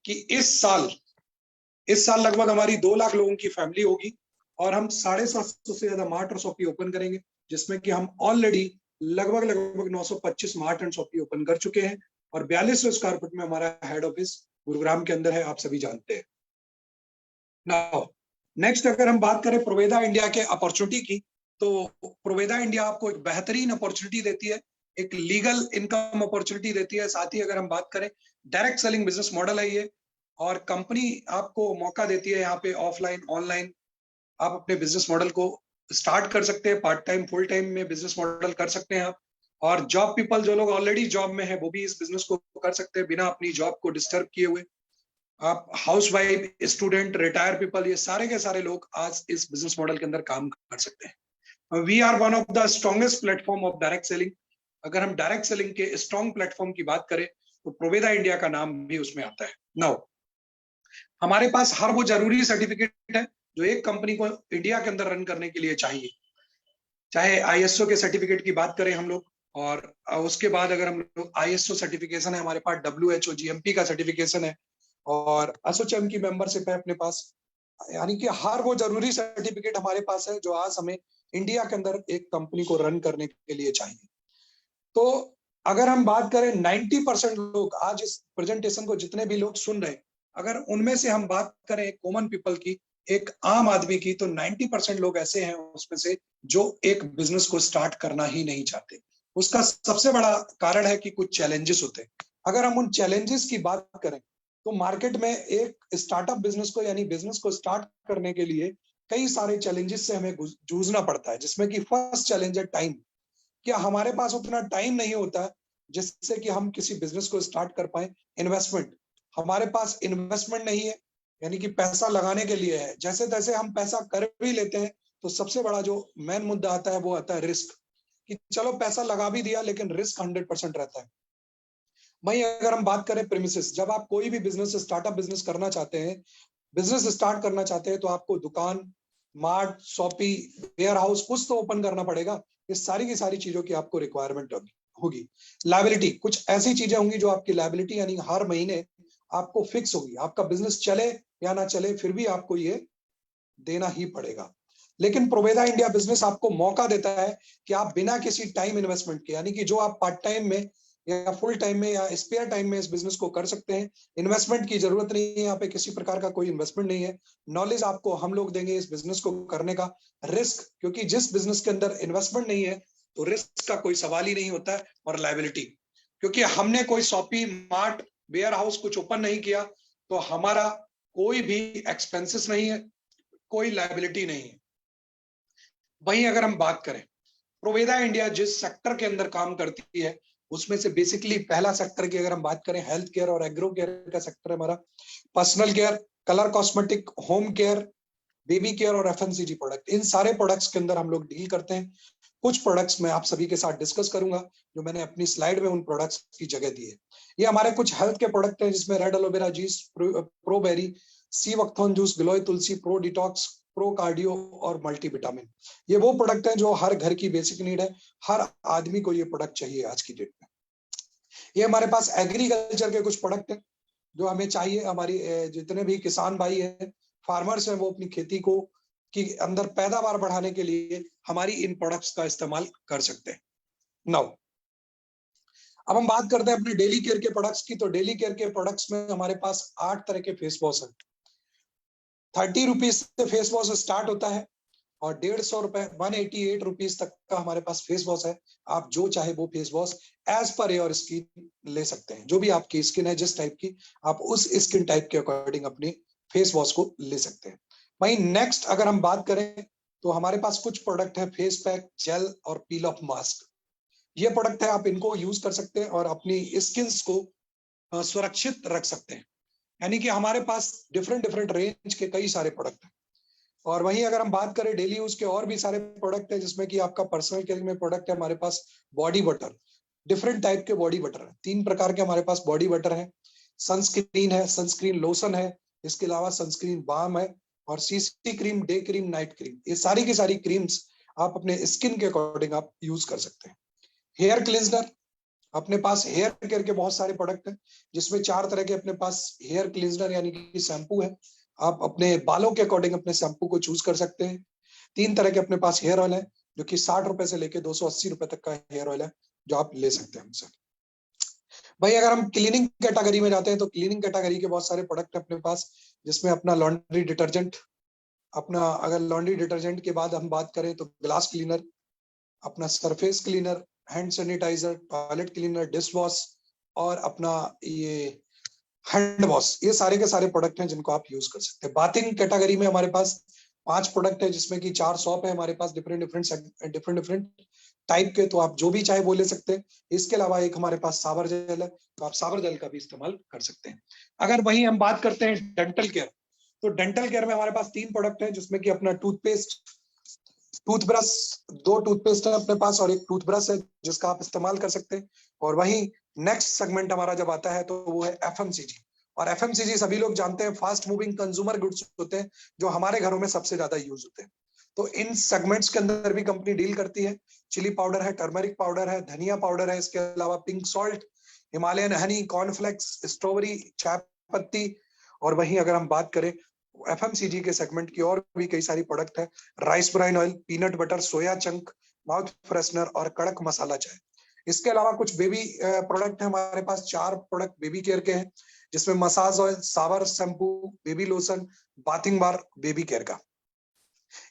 कि इस साल लगभग हमारी 2 लाख लोगों की फैमिली होगी। और हम 750 से ज्यादा मार्ट और शॉपी ओपन करेंगे, जिसमें कि हम ऑलरेडी लगभग लगभग 925 मार्ट एंड शॉपी ओपन कर चुके हैं। और 4200 स्क्वायर फुट में हमारा हेड ऑफिस गुरुग्राम के अंदर है, आप सभी जानते हैं। नाउ नेक्स्ट अगर हम बात करें प्रोवेदा इंडिया के अपॉर्चुनिटी की, तो प्रोवेदा इंडिया आपको एक बेहतरीन अपॉर्चुनिटी देती है। एक लीगल इनकम अपॉर्चुनिटी देती है। साथ ही अगर हम बात करें, डायरेक्ट सेलिंग बिजनेस मॉडल है ये। और कंपनी आपको मौका देती है यहाँ पे ऑफलाइन ऑनलाइन आप अपने बिजनेस मॉडल को स्टार्ट कर सकते हैं। पार्ट टाइम फुल टाइम में बिजनेस मॉडल कर सकते हैं आप। और जॉब पीपल, जो लोग ऑलरेडी जॉब में है, वो भी इस बिजनेस को कर सकते हैं बिना अपनी जॉब को डिस्टर्ब किए हुए। आप house wife, student, retire people, ये सारे के सारे लोग आज इस बिजनेस मॉडल के अंदर काम कर सकते हैं। We are one of the strongest platform of direct selling. अगर हम डायरेक्ट सेलिंग के स्ट्रॉन्ग प्लेटफॉर्म की बात करें, तो प्रोवेदा इंडिया का नाम भी उसमें आता है। नाउ हमारे पास हर वो जरूरी सर्टिफिकेट है जो एक कंपनी को इंडिया के अंदर रन करने के लिए चाहिए। चाहे आईएसओ के सर्टिफिकेट की बात करें हम लोग, और उसके बाद अगर हम लोग आईएसओ सर्टिफिकेशन है हमारे पास, डब्ल्यूएचओ जीएमपी का सर्टिफिकेशन है, और एसोचैम की मेंबरशिप है अपने पास। यानी कि हर वो जरूरी सर्टिफिकेट हमारे पास है जो आज हमें इंडिया के अंदर एक कंपनी को रन करने के लिए चाहिए। तो अगर हम बात करें 90% लोग आज इस प्रेजेंटेशन को जितने भी लोग सुन रहे हैं, अगर उनमें से हम बात करें कॉमन पीपल की, एक आम आदमी की, तो 90% लोग ऐसे हैं उसमें से जो एक बिजनेस को स्टार्ट करना ही नहीं चाहते। उसका सबसे बड़ा कारण है कि कुछ चैलेंजेस होते हैं। अगर हम उन चैलेंजेस की बात करें, तो मार्केट में एक स्टार्टअप बिजनेस को, यानी बिजनेस को स्टार्ट करने के लिए कई सारे चैलेंजेस से हमें जूझना पड़ता है, जिसमें कि फर्स्ट चैलेंज है टाइम। क्या हमारे पास उतना टाइम नहीं होता जिससे कि हम किसी बिजनेस को स्टार्ट कर पाए। इन्वेस्टमेंट, हमारे पास इन्वेस्टमेंट नहीं है, यानी कि पैसा लगाने के लिए है। जैसे तैसे हम पैसा कर भी लेते हैं, तो सबसे बड़ा जो मेन मुद्दा आता है वो आता है रिस्क, कि चलो पैसा लगा भी दिया लेकिन रिस्क 100% रहता है। वहीं अगर हम बात करें प्रीमिसेस, जब आप कोई भी बिजनेस स्टार्टअप बिजनेस करना चाहते हैं, बिजनेस स्टार्ट करना चाहते हैं, तो आपको दुकान, मार्ट, शॉपी, वेयर हाउस कुछ तो ओपन करना पड़ेगा। इस सारी की सारी चीजों की आपको रिक्वायरमेंट होगी। लायबिलिटी, कुछ ऐसी चीजें होंगी जो आपकी लायबिलिटी यानी हर महीने आपको फिक्स होगी। आपका बिजनेस चले या ना चले फिर भी आपको ये देना ही पड़ेगा। लेकिन प्रोवेदा इंडिया बिजनेस आपको मौका देता है कि आप बिना किसी टाइम इन्वेस्टमेंट के, यानी कि जो आप पार्ट टाइम में या फुल टाइम में या स्पेयर टाइम में इस बिजनेस को कर सकते हैं। इन्वेस्टमेंट की जरूरत नहीं है, यहाँ पे किसी प्रकार का कोई इन्वेस्टमेंट नहीं है। नॉलेज आपको हम लोग देंगे इस बिजनेस को करने का। रिस्क, क्योंकि जिस बिजनेस के अंदर इन्वेस्टमेंट नहीं है तो रिस्क का कोई सवाल ही नहीं होता है। और लायबिलिटी, क्योंकि हमने कोई शॉपी, मार्ट, वेयर हाउस कुछ ओपन नहीं किया, तो हमारा कोई भी एक्सपेंसेस नहीं है, कोई लायबिलिटी नहीं है। वहीं अगर हम बात करें प्रोवेदा इंडिया जिस सेक्टर के अंदर काम करती है, उसमें से बेसिकली पहला सेक्टर की अगर हम बात करें, हेल्थ केयर और एग्रो केयर का सेक्टर है हमारा। Personal care, colour cosmetic, home care, baby care और एफएमसीजी प्रोडक्ट, इन सारे प्रोडक्ट्स के अंदर हम लोग डील करते हैं। कुछ प्रोडक्ट्स मैं आप सभी के साथ डिस्कस करूंगा, जो मैंने अपनी स्लाइड में उन प्रोडक्ट्स की जगह दी है। ये हमारे कुछ हेल्थ के प्रोडक्ट हैं, जिसमें red aloe vera juice, pro berry, sea buckthorn juice, giloy tulsi, pro detox, pro cardio और मल्टी विटामिन। ये वो प्रोडक्ट हैं जो हर घर की बेसिक नीड है, हर आदमी को ये प्रोडक्ट चाहिए आज की डेट में। ये हमारे पास एग्रीकल्चर के कुछ प्रोडक्ट हैं जो हमें चाहिए। हमारी जितने भी किसान भाई हैं, फार्मर्स हैं, वो अपनी खेती को की अंदर पैदावार बढ़ाने के लिए हमारी इन प्रोडक्ट्स का इस्तेमाल कर सकते हैं। नाउ अब हम बात करते हैं अपने डेली केयर के प्रोडक्ट्स की। तो डेली केयर के प्रोडक्ट्स में हमारे पास 8 तरह के फेस वॉश हैं। 30 रुपीज से फेस वॉश स्टार्ट होता है और 150 रुपए 188 रुपीज तक का हमारे पास फेस वॉश है। आप जो चाहे वो face wash as per your skin ले सकते हैं। जो भी आपकी स्किन है, जिस टाइप की, आप उस स्किन टाइप के अकॉर्डिंग अपनी फेस वॉश को ले सकते हैं। वहीं नेक्स्ट अगर हम बात करें तो हमारे पास कुछ प्रोडक्ट है, फेस पैक, जेल और पील ऑफ मास्क। ये प्रोडक्ट है, आप इनको यूज कर सकते हैं और अपनी स्किन को सुरक्षित रख सकते हैं। यानी कि हमारे पास डिफरेंट डिफरेंट रेंज के कई सारे प्रोडक्ट हैं। और वहीं अगर हम बात करें डेली यूज के और भी सारे प्रोडक्ट है, जिसमें कि आपका पर्सनल केयर में प्रोडक्ट है हमारे पास बॉडी बटर। डिफरेंट टाइप के बॉडी बटर है, 3 प्रकार के हमारे पास बॉडी बटर है। सनस्क्रीन है, सनस्क्रीन लोशन है, इसके अलावा सनस्क्रीन बाम है और CC cream, day cream, night cream. ये सारी की सारी क्रीम्स आप अपने स्किन के अकॉर्डिंग आप यूज कर सकते हैं। हेयर क्लिंजर, अपने पास हेयर केयर के बहुत सारे प्रोडक्ट हैं, जिसमें 4 तरह के अपने पास हेयर क्लिंजर यानी कि शैम्पू है। आप अपने बालों के अकॉर्डिंग अपने शैम्पू को चूज कर सकते हैं। 3 तरह के अपने पास हेयर ऑयल है, जो कि 60 रुपए से लेके 280 रुपए तक का हेयर ऑयल है, जो आप ले सकते हैं हमसे। भाई अगर हम क्लीनिंग कैटेगरी में जाते हैं तो क्लीनिंग कैटेगरी के बहुत सारे प्रोडक्ट है अपने पास, जिसमें अपना लॉन्ड्री डिटर्जेंट, अपना अगर लॉन्ड्री डिटर्जेंट के बाद हम बात करें तो ग्लास क्लीनर, अपना surface cleaner, hand sanitiser, toilet cleaner, dish wash और अपना ये हैंड वॉश। ये सारे के सारे प्रोडक्ट हैं जिनको आप यूज कर सकते हैं। बाथिंग कैटेगरी में हमारे पास 5 प्रोडक्ट है, जिसमें कि 4 शॉप है हमारे पास, डिफरेंट डिफरेंट टाइप के, तो आप जो भी चाहे वो ले सकते हैं। इसके अलावा एक हमारे पास सावर जेल है, तो आप सावर जेल का भी इस्तेमाल कर सकते हैं। अगर वहीं हम बात करते हैं डेंटल केयर, तो डेंटल केयर में हमारे पास 3 प्रोडक्ट है, जिसमें कि अपना टूथपेस्ट, टूथब्रश, 2 टूथपेस्ट है अपने पास और एक टूथब्रश है जिसका आप इस्तेमाल कर सकते हैं। और वहीं नेक्स्ट सेगमेंट हमारा जब आता है तो वो है एफएमसीजी। और एफएमसीजी सभी लोग जानते हैं, फास्ट मूविंग कंज्यूमर गुड्स होते हैं, जो हमारे घरों में सबसे ज्यादा यूज होते हैं। तो इन सेगमेंट्स के अंदर भी कंपनी डील करती है। चिली पाउडर है, टर्मरिक पाउडर है, धनिया पाउडर है, इसके अलावा pink salt, Himalayan Honey, cornflakes, strawberry, चाय पत्ती। और वहीं अगर हम बात करें एफएमसीजी के सेगमेंट की, और भी कई सारी प्रोडक्ट है, rice bran oil, peanut butter, soya chunk, mouth freshener और कड़क मसाला चाय। इसके अलावा कुछ बेबी प्रोडक्ट है हमारे पास, 4 प्रोडक्ट बेबी केयर के हैं, जिसमें massage oil, shower shampoo, baby lotion, bathing bar, baby care का।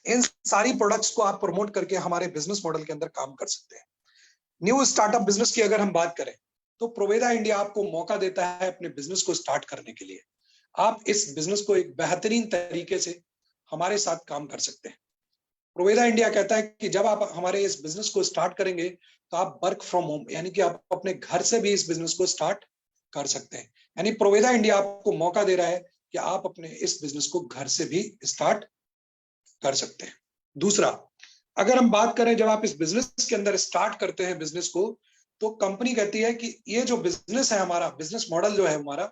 इन सारी प्रोडक्ट्स को आप प्रमोट करके हमारे बिजनेस मॉडल के अंदर काम कर सकते हैं। न्यू स्टार्टअप बिजनेस की अगर हम बात करें तो प्रोवेदा इंडिया आपको मौका देता है अपने बिजनेस को स्टार्ट करने के लिए। आप इस बिजनेस को एक बेहतरीन तरीके से हमारे साथ काम कर सकते हैं। प्रोवेदा इंडिया कहता है कि जब आप हमारे इस बिजनेस को स्टार्ट करेंगे तो आप वर्क फ्रॉम होम यानी कि आप अपने घर से भी इस बिजनेस को स्टार्ट कर सकते हैं। यानी प्रोवेदा इंडिया आपको मौका दे रहा है कि आप अपने इस बिजनेस को घर से भी स्टार्ट कर सकते हैं। दूसरा, अगर हम बात करें जब आप इस बिजनेस के अंदर स्टार्ट करते हैं बिजनेस को, तो कंपनी कहती है कि ये जो बिजनेस है हमारा, बिजनेस मॉडल जो है हमारा,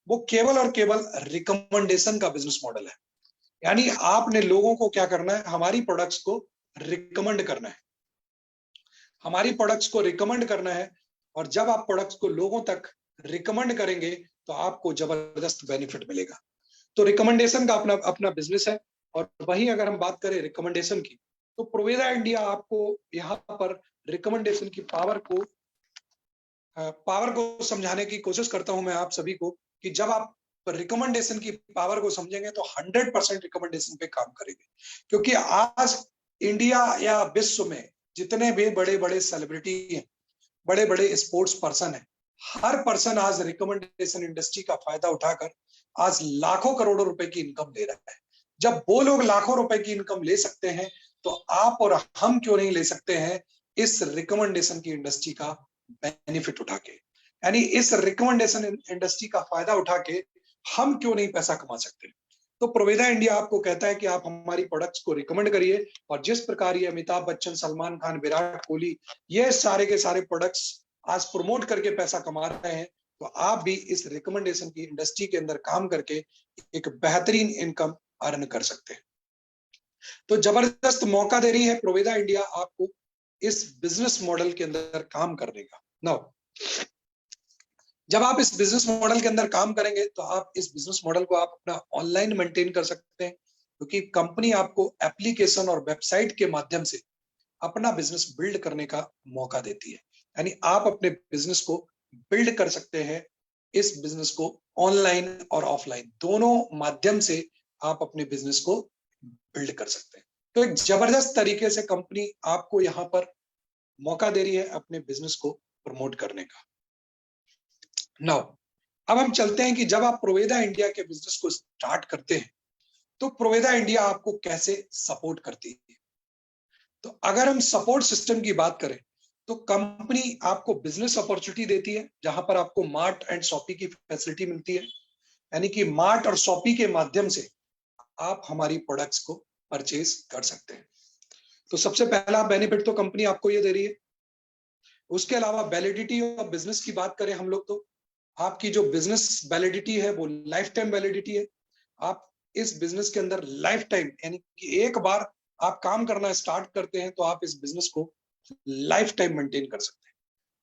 वो केवल और केवल रिकमेंडेशन का बिजनेस मॉडल है। यानी आपने लोगों को क्या करना है, हमारी प्रोडक्ट्स को रिकमेंड करना है, हमारी प्रोडक्ट्स को रिकमेंड करना है। और जब आप प्रोडक्ट्स को लोगों तक रिकमेंड करेंगे तो आपको जबरदस्त बेनिफिट मिलेगा। तो रिकमेंडेशन का अपना अपना बिजनेस है। और वहीं अगर हम बात करें रिकमेंडेशन की, तो प्रोवेदा इंडिया आपको यहाँ पर रिकमेंडेशन की पावर को समझाने की कोशिश करता हूं मैं आप सभी को, कि जब आप रिकमेंडेशन की पावर को समझेंगे तो 100% रिकमेंडेशन पे काम करेंगे। क्योंकि आज इंडिया या विश्व में जितने भी बड़े बड़े सेलिब्रिटी हैं, बड़े बड़े स्पोर्ट्स पर्सन हैं, हर पर्सन आज रिकमेंडेशन इंडस्ट्री का फायदा उठाकर आज लाखों करोड़ों रुपए की इनकम ले रहा है। जब वो लोग लाखों रुपए की इनकम ले सकते हैं तो आप और हम क्यों नहीं ले सकते हैं इस रिकमेंडेशन की इंडस्ट्री का बेनिफिट उठा के। यानी इस रिकमेंडेशन इंडस्ट्री का फायदा उठा के हम क्यों नहीं पैसा कमा सकते। तो प्रोवेदा इंडिया आपको कहता है कि आप हमारी प्रोडक्ट्स को रिकमेंड करिए, और जिस प्रकार ये अमिताभ बच्चन, सलमान खान, विराट कोहली, ये सारे के सारे प्रोडक्ट्स आज प्रमोट करके पैसा कमा रहे हैं, तो आप भी इस रिकमेंडेशन की इंडस्ट्री के अंदर काम करके एक बेहतरीन इनकम अर्न कर सकते हैं। तो जबरदस्त मौका दे रही है प्रोवेदा इंडिया आपको इस बिजनेस मॉडल के अंदर काम करने का। नाउ, जब आप इस बिजनेस मॉडल के अंदर काम करेंगे तो आप इस बिजनेस मॉडल को आप अपना ऑनलाइन मेंटेन कर सकते हैं, क्योंकि कंपनी आपको एप्लीकेशन और वेबसाइट के माध्यम से अपना बिजनेस बिल्ड करने का मौका देती है। यानी आप अपने बिजनेस को बिल्ड कर सकते हैं, इस बिजनेस को ऑनलाइन और ऑफलाइन दोनों माध्यम से आप अपने बिजनेस को बिल्ड कर सकते हैं। तो एक जबरदस्त तरीके से कंपनी आपको यहाँ पर मौका दे रही है अपने बिजनेस को प्रमोट करने का। नाउ, अब हम चलते हैं कि जब आप प्रोवेदा इंडिया के बिजनेस को स्टार्ट करते हैं तो प्रोवेदा इंडिया आपको कैसे सपोर्ट करती है। तो अगर हम सपोर्ट सिस्टम की बात करें तो कंपनी आपको बिजनेस अपॉर्चुनिटी देती है, जहां पर आपको मार्ट एंड शॉपी की फैसिलिटी मिलती है। यानी कि मार्ट और शॉपी के माध्यम से आप हमारी प्रोडक्ट्स को परचेज कर सकते हैं। तो सबसे पहला बेनिफिट तो कंपनी आपको ये दे रही है। उसके अलावा वैलिडिटी ऑफ बिजनेस की बात करें हम लोग, तो आपकी जो बिजनेस वैलिडिटी है वो लाइफ टाइम वैलिडिटी है। आप इस बिजनेस के अंदर लाइफ टाइम, यानी कि एक बार आप काम करना स्टार्ट करते हैं तो आप इस बिजनेस को लाइफ टाइम मेंटेन कर सकते हैं।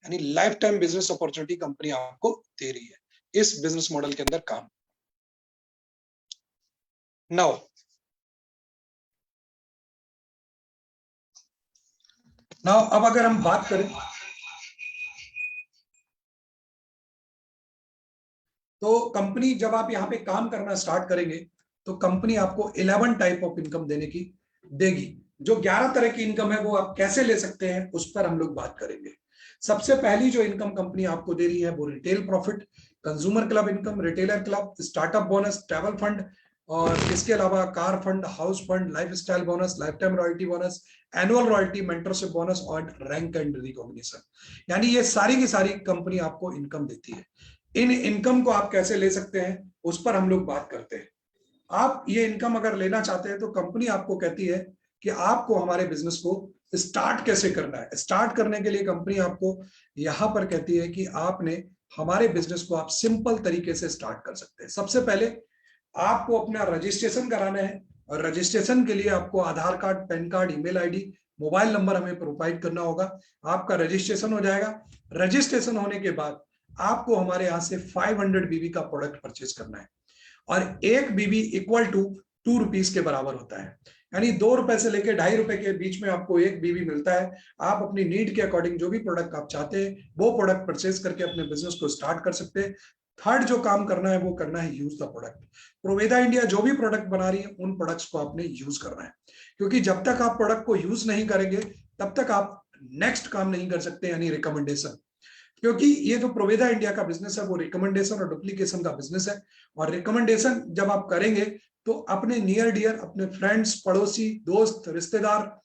यानी life time business opportunity company आपको दे रही है इस बिजनेस मॉडल के अंदर काम। नाउ, अब अगर हम बात करें तो कंपनी, जब आप यहाँ पे काम करना स्टार्ट करेंगे तो कंपनी आपको 11 टाइप ऑफ इनकम देने की देगी। जो 11 तरह की इनकम है वो आप कैसे ले सकते हैं उस पर हम लोग बात करेंगे। सबसे पहली जो इनकम कंपनी आपको दे रही है वो retail profit, consumer club income, retailer club, startup bonus, travel fund, और इसके अलावा car fund, house fund, life style bonus, life time royalty bonus, annual royalty, mentorship bonus और रैंक एंड रिकॉग्निशन। यानी ये सारी की सारी कंपनी आपको इनकम देती है। इन इनकम को आप कैसे ले सकते हैं उस पर हम लोग बात करते हैं। आप ये इनकम अगर लेना चाहते हैं तो कंपनी आपको कहती है कि आपको हमारे बिजनेस को स्टार्ट कैसे करना है। स्टार्ट करने के लिए कंपनी आपको यहां पर कहती है कि आपने हमारे बिजनेस को आप सिंपल तरीके से स्टार्ट कर सकते हैं। सबसे पहले आपको अपना रजिस्ट्रेशन कराना है, और रजिस्ट्रेशन के लिए आपको Aadhaar card, PAN card, email ID, mobile number हमें प्रोवाइड करना होगा। आपका रजिस्ट्रेशन हो जाएगा। रजिस्ट्रेशन होने के बाद आपको हमारे यहां से 500 बीबी का प्रोडक्ट परचेज करना है, और एक बीबी इक्वल टू 2 रुपीज के बराबर होता है। यानी 2 रुपए से लेकर 2.5 रुपए के बीच में आपको एक बीबी मिलता है। आप अपनी नीड के अकॉर्डिंग जो भी प्रोडक्ट आप चाहते हैं वो प्रोडक्ट परचेज करके अपने बिजनेस को स्टार्ट कर सकते हैं। थर्ड जो काम करना है वो करना है यूज द प्रोडक्ट। प्रोवेदा इंडिया जो भी प्रोडक्ट बना रही है उन प्रोडक्ट्स को आपने यूज करना है, क्योंकि जब तक आप प्रोडक्ट को यूज नहीं करेंगे तब तक आप नेक्स्ट काम नहीं कर सकते, यानी रिकमेंडेशन। क्योंकि ये जो प्रोवेदा इंडिया का बिजनेस है वो रिकमेंडेशन और डुप्लीकेशन का बिजनेस है। और रिकमेंडेशन जब आप करेंगे तो अपने नियर डियर, अपने फ्रेंड्स, पड़ोसी, दोस्त, रिश्तेदार,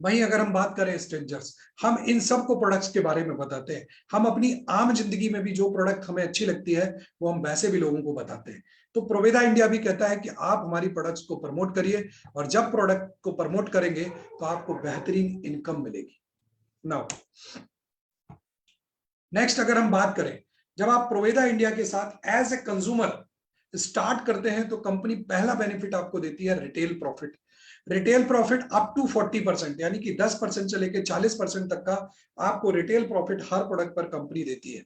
वहीं अगर हम बात करें स्ट्रेंजर्स, हम इन सब को प्रोडक्ट्स के बारे में बताते हैं। हम अपनी आम जिंदगी में भी जो प्रोडक्ट हमें अच्छी लगती है वो हम वैसे भी लोगों को बताते हैं। तो प्रोवेदा इंडिया भी कहता है कि आप हमारी प्रोडक्ट्स को प्रमोट करिए, और जब प्रोडक्ट को प्रमोट करेंगे तो आपको बेहतरीन इनकम मिलेगी। नाउ नेक्स्ट अगर हम बात करें, जब आप प्रोवेदा इंडिया के साथ एज ए कंज्यूमर स्टार्ट करते हैं तो कंपनी पहला बेनिफिट आपको देती है retail profit. Retail profit up to 40%, यानी कि 10% से लेकर 40% तक का आपको रिटेल प्रॉफिट हर प्रोडक्ट पर कंपनी देती है।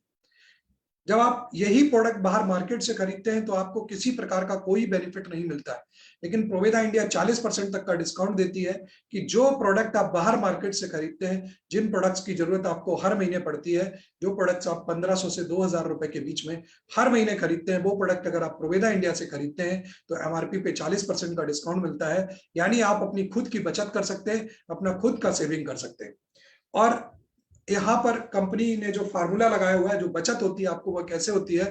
जब आप यही प्रोडक्ट बाहर मार्केट से खरीदते हैं तो आपको किसी प्रकार का कोई बेनिफिट नहीं मिलता है, लेकिन प्रोवेदा इंडिया 40% तक का डिस्काउंट देती है कि जो प्रोडक्ट आप बाहर मार्केट से खरीदते हैं, जिन प्रोडक्ट्स की जरूरत आपको हर महीने पड़ती है, जो प्रोडक्ट्स आप 1500 से 2000 रुपए के बीच में हर महीने खरीदते हैं, वो प्रोडक्ट अगर आप प्रोवेदा इंडिया से खरीदते हैं तो एमआरपी पे 40% का डिस्काउंट मिलता है। यानी आप अपनी खुद की बचत कर सकते हैं, अपना खुद का सेविंग कर सकते हैं। और यहाँ पर कंपनी ने जो फार्मूला लगाया हुआ है, जो बचत होती है आपको, वह कैसे होती है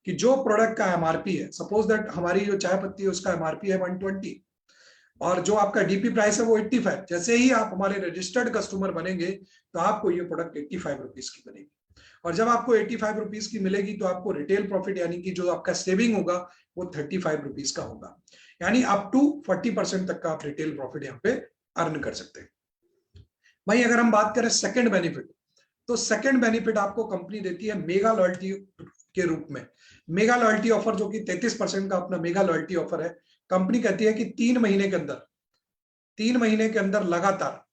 कि जो प्रोडक्ट का एमआरपी है, सपोज दैट हमारी जो चाय पत्ती है उसका एमआरपी है 120 और जो आपका डीपी प्राइस है वो 85, जैसे ही आप हमारे रजिस्टर्ड कस्टमर बनेंगे तो आपको ये प्रोडक्ट 85 रुपीज की बनेगी। और जब आपको 85 रुपीज की मिलेगी तो आपको रिटेल प्रॉफिट यानी कि जो आपका सेविंग होगा वो 35 रुपीज का होगा, यानी अप टू 40% तक का आप रिटेल प्रॉफिट यहाँ पे अर्न कर सकते हैं। वहीं अगर हम बात करें सेकेंड बेनिफिट, तो सेकंड बेनिफिट आपको कंपनी देती है मेगा लॉयल्टी के रूप में। मेगा लॉयल्टी ऑफर जो कि 33% का अपना मेगा लॉयल्टी ऑफर है। कंपनी कहती है कि 3 महीने के अंदर लगातार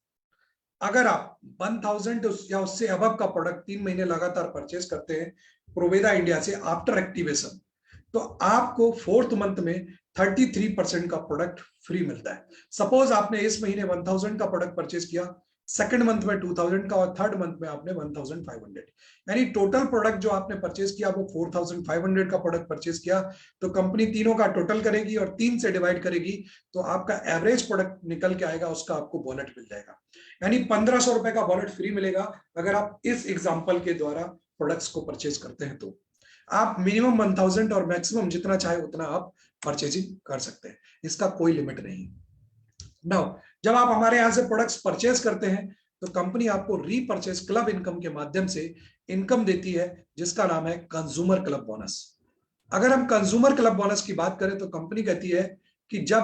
अगर आप 1000 या उससे अबव का प्रोडक्ट 3 महीने लगातार परचेस करते हैं प्रोवेदा इंडिया से आफ्टर एक्टिवेशन, तो आपको 4th मंथ में 33% का प्रोडक्ट फ्री मिलता है। सपोज आपने इस महीने 1000 का प्रोडक्ट परचेस किया, सेकंड मंथ में 2000 का और थर्ड मंथ में आपने 1500, यानी टोटल प्रोडक्ट जो आपने परचेस किया वो 4500 का प्रोडक्ट परचेस किया, तो कंपनी तीनों का टोटल करेगी और 3 से डिवाइड करेगी तो आपका एवरेज प्रोडक्ट निकल के आएगा, उसका आपको वॉलेट मिल जाएगा। यानी 1500 रुपए का वॉलेट फ्री मिलेगा अगर आप इस एग्जाम्पल के द्वारा प्रोडक्ट्स को परचेस करते हैं। तो आप मिनिमम 1000 और मैक्सिमम जितना चाहे उतना आप परचेजिंग कर सकते हैं, इसका कोई लिमिट नहीं। नाउ जब आप हमारे यहां से प्रोडक्ट्स परचेज करते हैं तो कंपनी आपको रीपरचेज क्लब इनकम के माध्यम से इनकम देती है, जिसका नाम है कंज्यूमर क्लब बोनस। अगर हम कंज्यूमर क्लब बोनस की बात करें तो कंपनी कहती है कि जब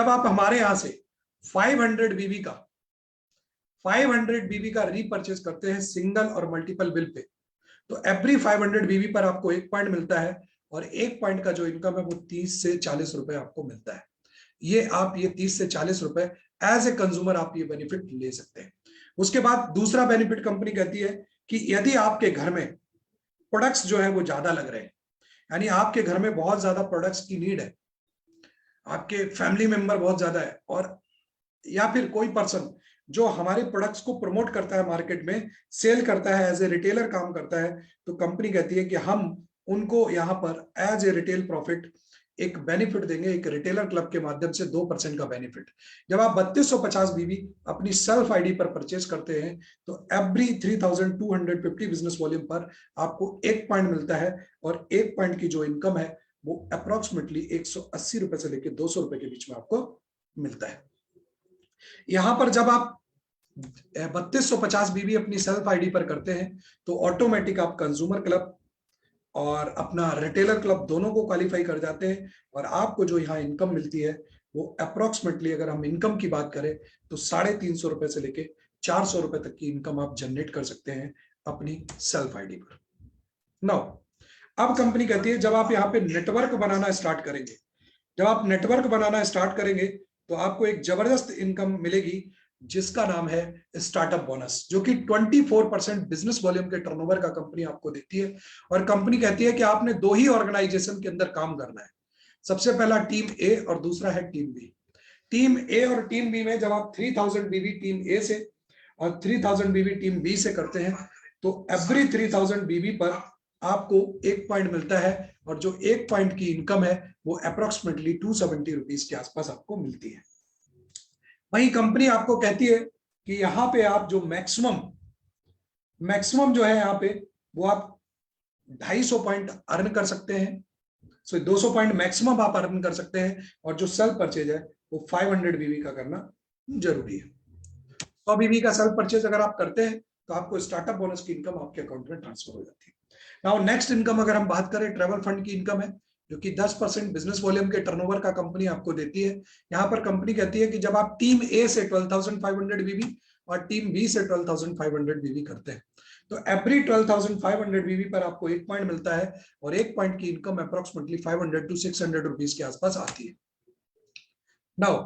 आप हमारे यहां से 500 बीबी का रीपरचेज करते हैं सिंगल और मल्टीपल बिल पे, तो एवरी 500 बीबी पर आपको 1 पॉइंट मिलता है, और 1 पॉइंट का जो इनकम है वो 30 से 40 रुपए आपको मिलता है। ये 30 से 40 रुपए एज ए कंज्यूमर आप ये बेनिफिट ले सकते हैं। उसके बाद दूसरा बेनिफिट कंपनी कहती है कि यदि आपके घर में प्रोडक्ट्स जो है वो ज्यादा लग रहे हैं, यानी आपके घर में बहुत ज्यादा प्रोडक्ट्स की नीड है, आपके फैमिली मेंबर बहुत ज्यादा है, और या फिर कोई पर्सन जो हमारे प्रोडक्ट्स को प्रमोट करता है, मार्केट में सेल करता है, एज ए रिटेलर काम करता है, तो कंपनी कहती है कि हम उनको यहाँ पर एज ए रिटेल प्रॉफिट एक बेनिफिट देंगे, एक रिटेलर क्लब के माध्यम से 2% का बेनिफिट। जब आप 3250 बीबी अपनी सेल्फ आईडी पर परचेज करते हैं तो एवरी 3250 बिजनेस वॉल्यूम पर आपको 1 पॉइंट मिलता है, और 1 पॉइंट की जो इनकम है वो अप्रोक्सीमेटली 180 रुपए से लेकर 200 रुपए के बीच में आपको मिलता है। यहां पर जब आप 3250 बीबी अपनी सेल्फ आईडी पर करते हैं तो ऑटोमेटिक आप कंज्यूमर क्लब और अपना रिटेलर क्लब दोनों को क्वालिफाई कर जाते हैं, और आपको जो यहाँ इनकम मिलती है वो अप्रोक्सीमेटली, अगर हम इनकम की बात करें तो 350 रुपए से लेके 400 रुपए तक की इनकम आप जनरेट कर सकते हैं अपनी सेल्फ आईडी पर। नाउ अब कंपनी कहती है जब आप यहाँ पे नेटवर्क बनाना स्टार्ट करेंगे, जब आप नेटवर्क बनाना स्टार्ट करेंगे तो आपको एक जबरदस्त इनकम मिलेगी जिसका नाम है स्टार्टअप बोनस, जो कि 24% बिजनेस वॉल्यूम के टर्नओवर का कंपनी आपको देती है। और कंपनी कहती है कि आपने 2 ही ऑर्गेनाइजेशन के अंदर काम करना है, सबसे पहला टीम ए और दूसरा है टीम बी। टीम ए और टीम बी में जब आप 3000 बीबी टीम ए से और 3000 बीबी टीम बी से करते हैं तो एवरी 3000 बीबी पर आपको 1 पॉइंट मिलता है, और जो 1 पॉइंट की इनकम है वो अप्रोक्सीमेटली 270 रुपीज के आसपास आपको मिलती है। वहीं कंपनी आपको कहती है कि यहाँ पे आप जो मैक्सिमम जो है यहाँ पे वो आप 250 पॉइंट अर्न कर सकते हैं, सो 200 पॉइंट मैक्सिमम आप अर्न कर सकते हैं, और जो सेल्फ परचेज है वो 500 बीवी का करना जरूरी है। 100 बीवी का सेल्फ परचेज अगर आप करते हैं तो आपको स्टार्टअप बोनस की इनकम आपके अकाउंट में ट्रांसफर हो जाती है। नाउ नेक्स्ट इनकम अगर हम बात करें, ट्रैवल फंड की इनकम है, जो कि 10% बिजनेस वॉल्यूम के टर्नओवर का कंपनी आपको देती है। यहाँ पर कंपनी कहती है कि जब आप टीम ए से 12,500 बीवी और टीम बी से 12,500 बीवी करते हैं, तो एवरी 12,500 बीवी पर आपको 1 पॉइंट मिलता है, और 1 पॉइंट की इनकम अप्रोक्सीमेटली 500 टू 600 रुपीज के आसपास आती है। नाउ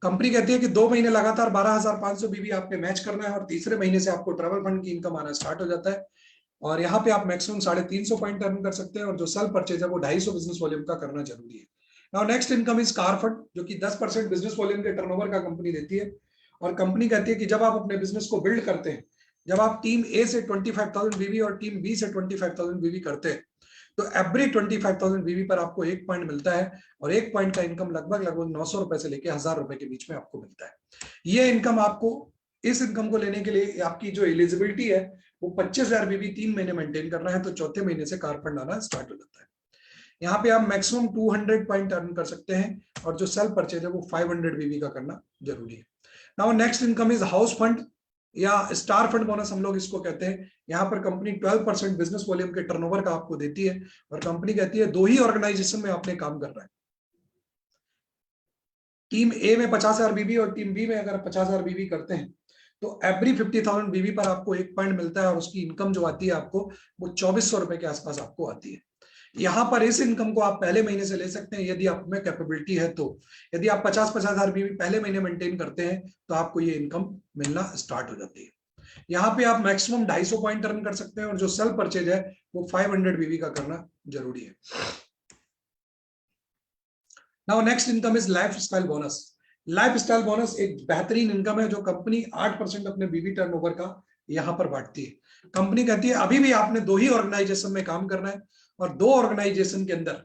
कंपनी कहती है कि 2 महीने लगातार 12,500 बीवी आपने मैच करना है, और तीसरे महीने से आपको ट्रैवल फंड की इनकम आना स्टार्ट हो जाता है, और यहाँ पे आप मैक्सिमम 350 पॉइंट अर्न कर सकते हैं, और जो सेल्फ परचेज है वो 250 बिजनेस वॉल्यूम का करना जरूरी है। Now next income is car fund, जो कि 10% बिजनेस वॉल्यूम के टर्नओवर का कंपनी देती है, और कंपनी कहती है कि जब आप अपने बिजनेस को बिल्ड करते हैं, जब आप टीम ए से 25,000 बीवी और टीम बी से 25,000 बीवी करते हैं, तो एवरी 25,000 बीवी पर आपको 1 पॉइंट मिलता है, और 1 पॉइंट का इनकम लगभग 900 रुपए से लेकर 1,000 रुपए के बीच में आपको मिलता है। ये इनकम आपको, इस इनकम को लेने के लिए आपकी जो एलिजिबिलिटी है वो 25,000 बीवी 3 महीने मेंटेन करना है, तो चौथे महीने से कार फंड आना स्टार्ट हो जाता है। यहाँ पे आप मैक्सिमम 200 पॉइंट अर्न कर सकते हैं, और जो सेल्फ परचेज है वो 500 बीवी का करना जरूरी है। Now next income is house fund या स्टार फंड बोनस हम लोग इसको कहते हैं। यहाँ पर कंपनी 12% बिजनेस वॉल्यूम के टर्नओवर का आपको देती है, और कंपनी कहती है 2 ही ऑर्गेनाइजेशन में आपने काम करना है, टीम ए में 50,000 बीवी और टीम बी में अगर 50,000 बीवी करते हैं, तो एवरी 50,000 बीवी पर आपको 1 पॉइंट मिलता है, और उसकी इनकम जो आती है आपको वो 2,400 रुपए के आसपास आपको आती है। यहाँ पर इस इनकम को आप पहले महीने से ले सकते हैं यदि आप में कैपेबिलिटी है तो। यदि आप 50,000 बीवी पहले महीने मेंटेन करते हैं तो आपको ये इनकम मिलना स्टार्ट हो जाती है। यहाँ पे आप मैक्सिमम 250 पॉइंट अर्न कर सकते हैं, और जो सेल्फ परचेज है वो 500 बीवी का करना जरूरी है। Now next income is life style bonus. Life style bonus एक बेहतरीन इनकम है, जो कंपनी 8% अपने बीवी टर्नओवर का यहाँ पर बांटती है। कंपनी कहती है अभी भी आपने 2 ही ऑर्गेनाइजेशन में काम करना है, और 2 ऑर्गेनाइजेशन के अंदर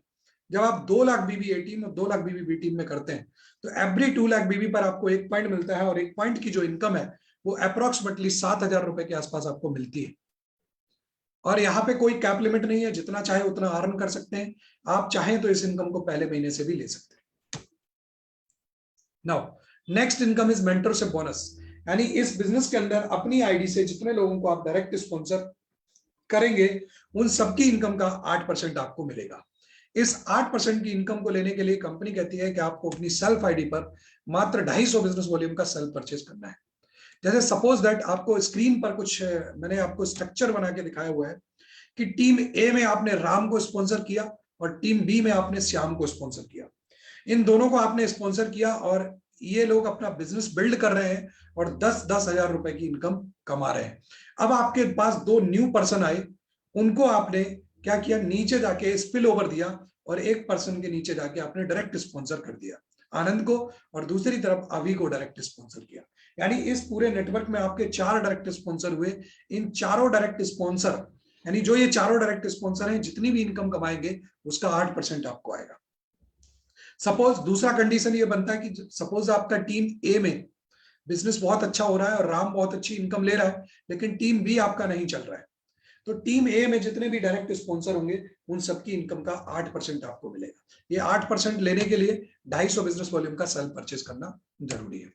जब आप 2 लाख बीवी ए टीम और 2 लाख बीवी बी टीम में करते हैं, तो एवरी 2 लाख बीवी पर आपको 1 पॉइंट मिलता है, और 1 पॉइंट की जो इनकम है वो अप्रोक्सीमेटली 7,000 रुपए के आसपास आपको मिलती है। और यहाँ पे कोई कैप लिमिट नहीं है, जितना चाहे उतना अर्न कर सकते हैं। आप चाहें तो इस इनकम को पहले महीने से भी ले सकते हैं। Now next income is mentorship bonus, यानी इस बिजनेस के अंदर अपनी आईडी से जितने लोगों को आप डायरेक्ट स्पॉन्सर करेंगे उन सबकी इनकम का 8% आपको मिलेगा। इस 8% की इनकम को लेने के लिए कंपनी कहती है कि आपको अपनी सेल्फ आईडी पर मात्र 250 बिजनेस वॉल्यूम का सेल्फ परचेज करना है। जैसे सपोज दैट आपको स्क्रीन पर कुछ मैंने आपको स्ट्रक्चर बना के दिखाया हुआ है कि टीम ए में आपने राम को स्पॉन्सर किया, और टीम बी में आपने श्याम को स्पॉन्सर किया। इन दोनों को आपने स्पॉन्सर किया, और ये लोग अपना बिजनेस बिल्ड कर रहे हैं, और 10-10 हजार रुपए की इनकम कमा रहे हैं। अब आपके पास 2 न्यू पर्सन आए, उनको आपने क्या किया, नीचे जाके स्पिल ओवर दिया, और एक पर्सन के नीचे जाके आपने डायरेक्ट स्पॉन्सर कर दिया आनंद को, और दूसरी तरफ अभी को डायरेक्ट स्पॉन्सर किया। यानी इस पूरे नेटवर्क में आपके 4 डायरेक्ट स्पॉन्सर हुए। इन चारों डायरेक्ट स्पॉन्सर, यानी जो ये चारों डायरेक्ट स्पॉन्सर हैं, जितनी भी इनकम कमाएंगे उसका 8% आपको आएगा। सपोज दूसरा कंडीशन ये बनता है कि सपोज आपका टीम ए में बिजनेस बहुत अच्छा हो रहा है और राम बहुत अच्छी इनकम ले रहा है, लेकिन टीम बी आपका नहीं चल रहा है, तो टीम ए में जितने भी डायरेक्ट स्पॉन्सर होंगे उन सबकी इनकम का 8% आपको मिलेगा। ये 8% लेने के लिए 250 बिजनेस वॉल्यूम का सेल्फ परचेज करना जरूरी है।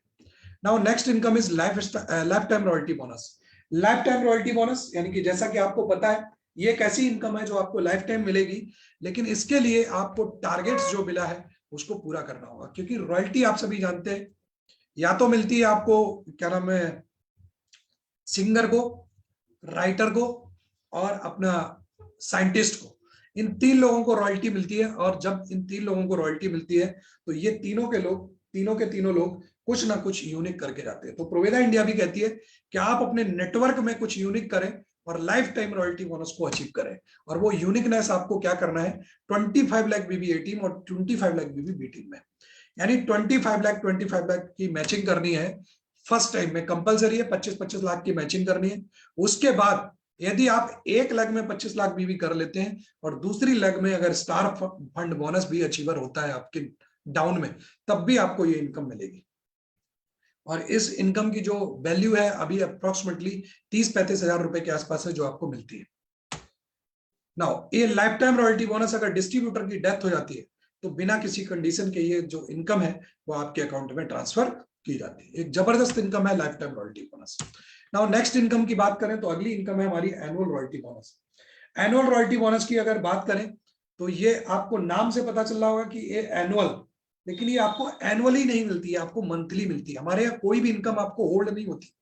Now next income is life time royalty bonus. Life time royalty bonus यानी कि जैसा कि आपको पता है ये एक ऐसी इनकम है जो आपको लाइफ टाइम मिलेगी, लेकिन इसके लिए आपको टारगेट्स जो मिला है उसको पूरा करना होगा, क्योंकि रॉयल्टी आप सभी जानते हैं या तो मिलती है आपको क्या नाम है, सिंगर को, राइटर को और अपना साइंटिस्ट को। इन 3 लोगों को रॉयल्टी मिलती है, और जब इन 3 लोगों को रॉयल्टी मिलती है तो ये तीनों के तीनों लोग कुछ ना कुछ यूनिक करके जाते हैं। तो प्रोवेदा इंडिया भी कहती है कि आप अपने नेटवर्क में कुछ यूनिक करें और लाइफ टाइम रॉयल्टी बोनस को अचीव करें। और वो यूनिकनेस आपको क्या करना है, 25 लाख बीबी ए टीम और 25 लाख बीबी बी टीम में, यानी 25 लाख की मैचिंग करनी है। फर्स्ट टाइम में कंपलसरी है 25-25 लाख की मैचिंग करनी है। उसके बाद यदि आप एक लेग में 25 लाख बीबी कर लेते हैं और दूसरी लेग में अगर स्टार फंड बोनस भी अचीवर होता है आपके डाउन में, तब भी आपको ये इनकम मिलेगी। और इस इनकम की जो वैल्यू है अभी अप्रोक्सीमेटली 30-35 हजार रुपए के आसपास है जो आपको मिलती है। नाउ ये लाइफ टाइम रॉयल्टी बोनस अगर डिस्ट्रीब्यूटर की डेथ हो जाती है तो बिना किसी कंडीशन के ये जो इनकम है वो आपके अकाउंट में ट्रांसफर की जाती है। एक जबरदस्त इनकम है life time royalty bonus. Now next income की बात करें तो अगली इनकम है हमारी annual royalty bonus. Annual royalty bonus की अगर बात करें तो ये आपको नाम से पता चल रहा होगा कि ये एनुअल, लेकिन ये आपको एनुअली नहीं मिलती है, आपको मंथली मिलती है। हमारे यहाँ कोई भी इनकम आपको होल्ड नहीं होती।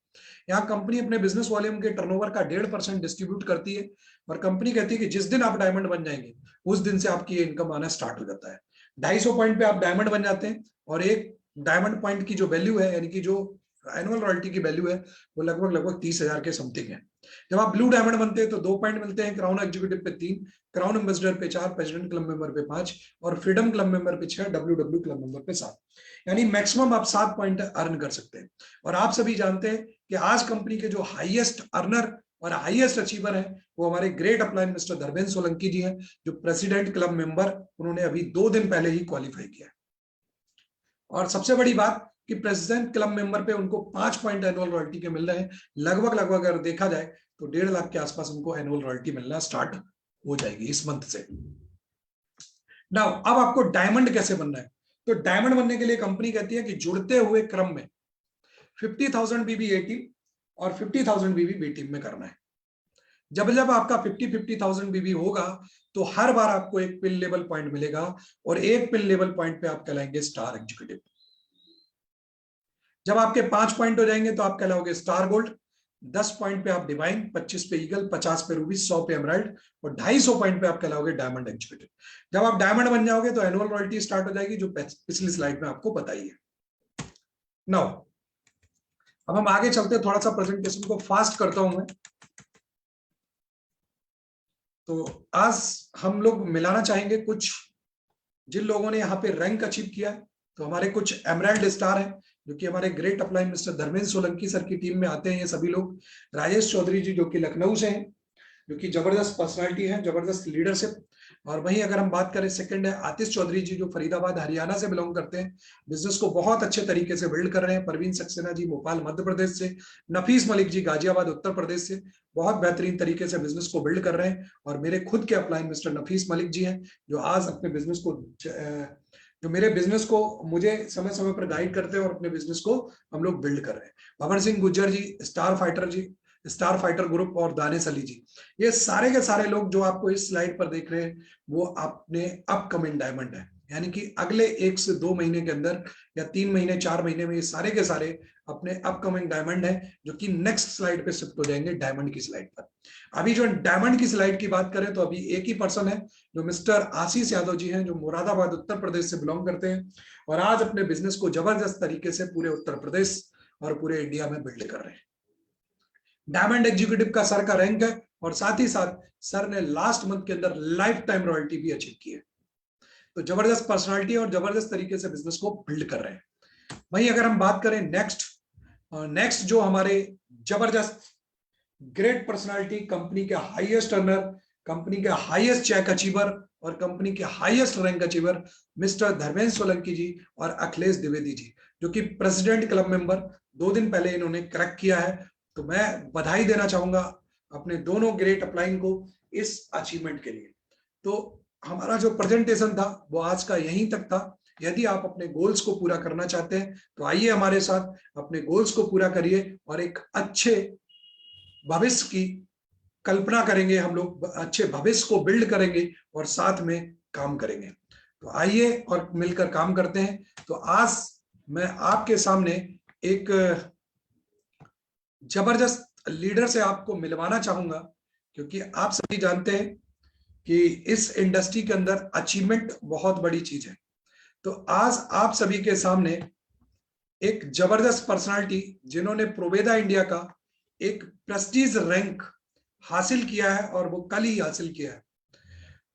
यहाँ कंपनी अपने बिजनेस वॉल्यूम के टर्नओवर का 1.5% डिस्ट्रीब्यूट करती है और कंपनी कहती है कि जिस दिन आप डायमंड बन जाएंगे उस दिन से आपकी ये इनकम आना स्टार्ट हो जाता है। 250 पॉइंट पे आप डायमंड बन जाते हैं और एक डायमंड पॉइंट की जो वैल्यू है, यानी कि जो एनुअल रॉयल्टी की वैल्यू है, वो लगभग 30,000 के समथिंग है। जब आप ब्लू डायमंड बनते हैं तो 2 पॉइंट मिलते हैं, क्राउन एग्जीक्यूटिव पे 3, क्राउन एम्बेसडर पे 4, प्रेसिडेंट क्लब मेंबर पे 5 और फ्रीडम क्लब मेंबर पे 6, डब्ल्यू क्लब मेंबर पे 7, यानी मैक्सिमम आप 7 पॉइंट अर्न कर सकते हैं। और आप सभी जानते हैं कि आज कंपनी के जो हाईएस्ट अर्नर और हाईएस्ट अचीवर है वो हमारे great upline mister Dharmendra Solanki ji हैं, जो प्रेसिडेंट क्लब मेंबर उन्होंने अभी 2 दिन पहले ही क्वालिफाई किया। और सबसे बड़ी बात कि प्रेसिडेंट क्लब मेंबर पे उनको 5 पॉइंट एनुअल रॉयल्टी के मिल रहे हैं। लगभग अगर देखा जाए तो 1.5 लाख के आसपास उनको एनुअल रॉयल्टी मिलना स्टार्ट हो जाएगी इस मंथ से। नाउ अब आपको डायमंड कैसे बनना है? तो डायमंड बनने के लिए कंपनी कहती है कि जुड़ते हुए क्रम में 50,000 बीबी ए टीम और 50,000 बीबी बी टीम में करना है। जब जब आपका 50,000 बीबी होगा तो हर बार आपको एक पिन लेवल पॉइंट मिलेगा और एक पिन लेवल पॉइंट पे आप कहलाएंगे स्टार एग्जीक्यूटिव। जब आपके 5 पॉइंट हो जाएंगे तो आप कहलाओगे स्टार गोल्ड, 10 पॉइंट पे आप डिवाइन, 25 पे ईगल, 50 पे रूबी, 100 पे एमराल्ड और 250 पॉइंट पे आप कहलाओगे डायमंड एग्जीक्यूटिव। जब आप डायमंड बन जाओगे तो एनुअल रॉयल्टी स्टार्ट हो जाएगी, जो पिछली स्लाइड में आपको बताई है। नाउ अब हम आगे चलते हैं, थोड़ा सा प्रेजेंटेशन को फास्ट करता हूं मैं। तो आज हम लोग मिलाना चाहेंगे कुछ जिन लोगों ने यहाँ पे रैंक अचीव किया है। तो हमारे कुछ एमराल्ड स्टार हैं जो कि हमारे great upline mister Dharmendra Solanki sir की टीम में आते हैं। ये सभी लोग राजेश चौधरी जी जो कि लखनऊ से हैं, जो कि जबरदस्त पर्सनालिटी है, जबरदस्त लीडरशिप। और वहीं अगर हम बात करें सेकंड है आतिश चौधरी जी जो फरीदाबाद हरियाणा से बिलोंग करते हैं, बिजनेस को बहुत अच्छे तरीके से बिल्ड कर रहे हैं। परवीन सक्सेना जी भोपाल मध्य प्रदेश से, नफीस मलिक जी गाजियाबाद उत्तर प्रदेश से बहुत बेहतरीन तरीके से बिजनेस को बिल्ड कर रहे हैं। और मेरे खुद के अपलाइन मिस्टर नफीस मलिक जी हैं जो आज अपने बिजनेस को जो मेरे बिजनेस को मुझे समय समय पर गाइड करते हैं और अपने बिजनेस को हम लोग बिल्ड कर रहे हैं। भवन सिंह गुज्जर जी, स्टार फाइटर ग्रुप और दानिश अली जी, ये सारे के सारे लोग जो आपको इस स्लाइड पर देख रहे हैं वो अपने अपकमिंग डायमंड है, यानी कि अगले 1 से 2 महीने के अंदर या 3 महीने 4 महीने में ये सारे के सारे अपने अपकमिंग डायमंड है, जो कि नेक्स्ट स्लाइड पे शिफ्ट हो जाएंगे डायमंड की स्लाइड पर। अभी जो डायमंड की स्लाइड की बात करें तो अभी एक ही पर्सन है जो मिस्टर आशीष यादव जी हैं, जो मुरादाबाद उत्तर प्रदेश से बिलोंग करते हैं और आज अपने बिजनेस को जबरदस्त तरीके से पूरे उत्तर प्रदेश और पूरे इंडिया में बिल्ड कर रहे हैं। डायमंड एग्जीक्यूटिव का सर का रैंक है और साथ ही साथ सर ने लास्ट मंथ के अंदर लाइफ टाइम रॉयल्टी भी अचीव की है। तो जबरदस्त पर्सनालिटी और जबरदस्त तरीके से बिजनेस को बिल्ड कर रहे हैं। वहीं अगर हम बात करें नेक्स्ट जो हमारे जबरदस्त ग्रेट पर्सनालिटी, कंपनी के हाईएस्ट अर्नर, कंपनी के हाईएस्ट चेक अचीवर और कंपनी के highest rank achiever mister Dharmendra Solanki ji और अखिलेश द्विवेदी जी, जो कि प्रेसिडेंट क्लब मेंबर 2 दिन पहले इन्होंने क्रैक किया है। तो मैं बधाई देना चाहूंगा अपने दोनों ग्रेट अपलाइन को इस अचीवमेंट के लिए। तो हमारा जो प्रेजेंटेशन था वो आज का यहीं तक था। यदि आप अपने गोल्स को पूरा करना चाहते हैं तो आइए हमारे साथ, अपने गोल्स को पूरा करिए और एक अच्छे भविष्य की कल्पना करेंगे। हम लोग अच्छे भविष्य को बिल्ड करेंगे और साथ में काम करेंगे। तो आइए और मिलकर काम करते हैं। तो आज मैं आपके सामने एक जबरदस्त लीडर से आपको मिलवाना चाहूंगा, क्योंकि आप सभी जानते हैं कि इस इंडस्ट्री के अंदर अचीवमेंट बहुत बड़ी चीज है। तो आज आप सभी के सामने एक जबरदस्त पर्सनालिटी जिन्होंने प्रोवेदा इंडिया का एक प्रेस्टीज रैंक हासिल किया है और वो कल ही हासिल किया है,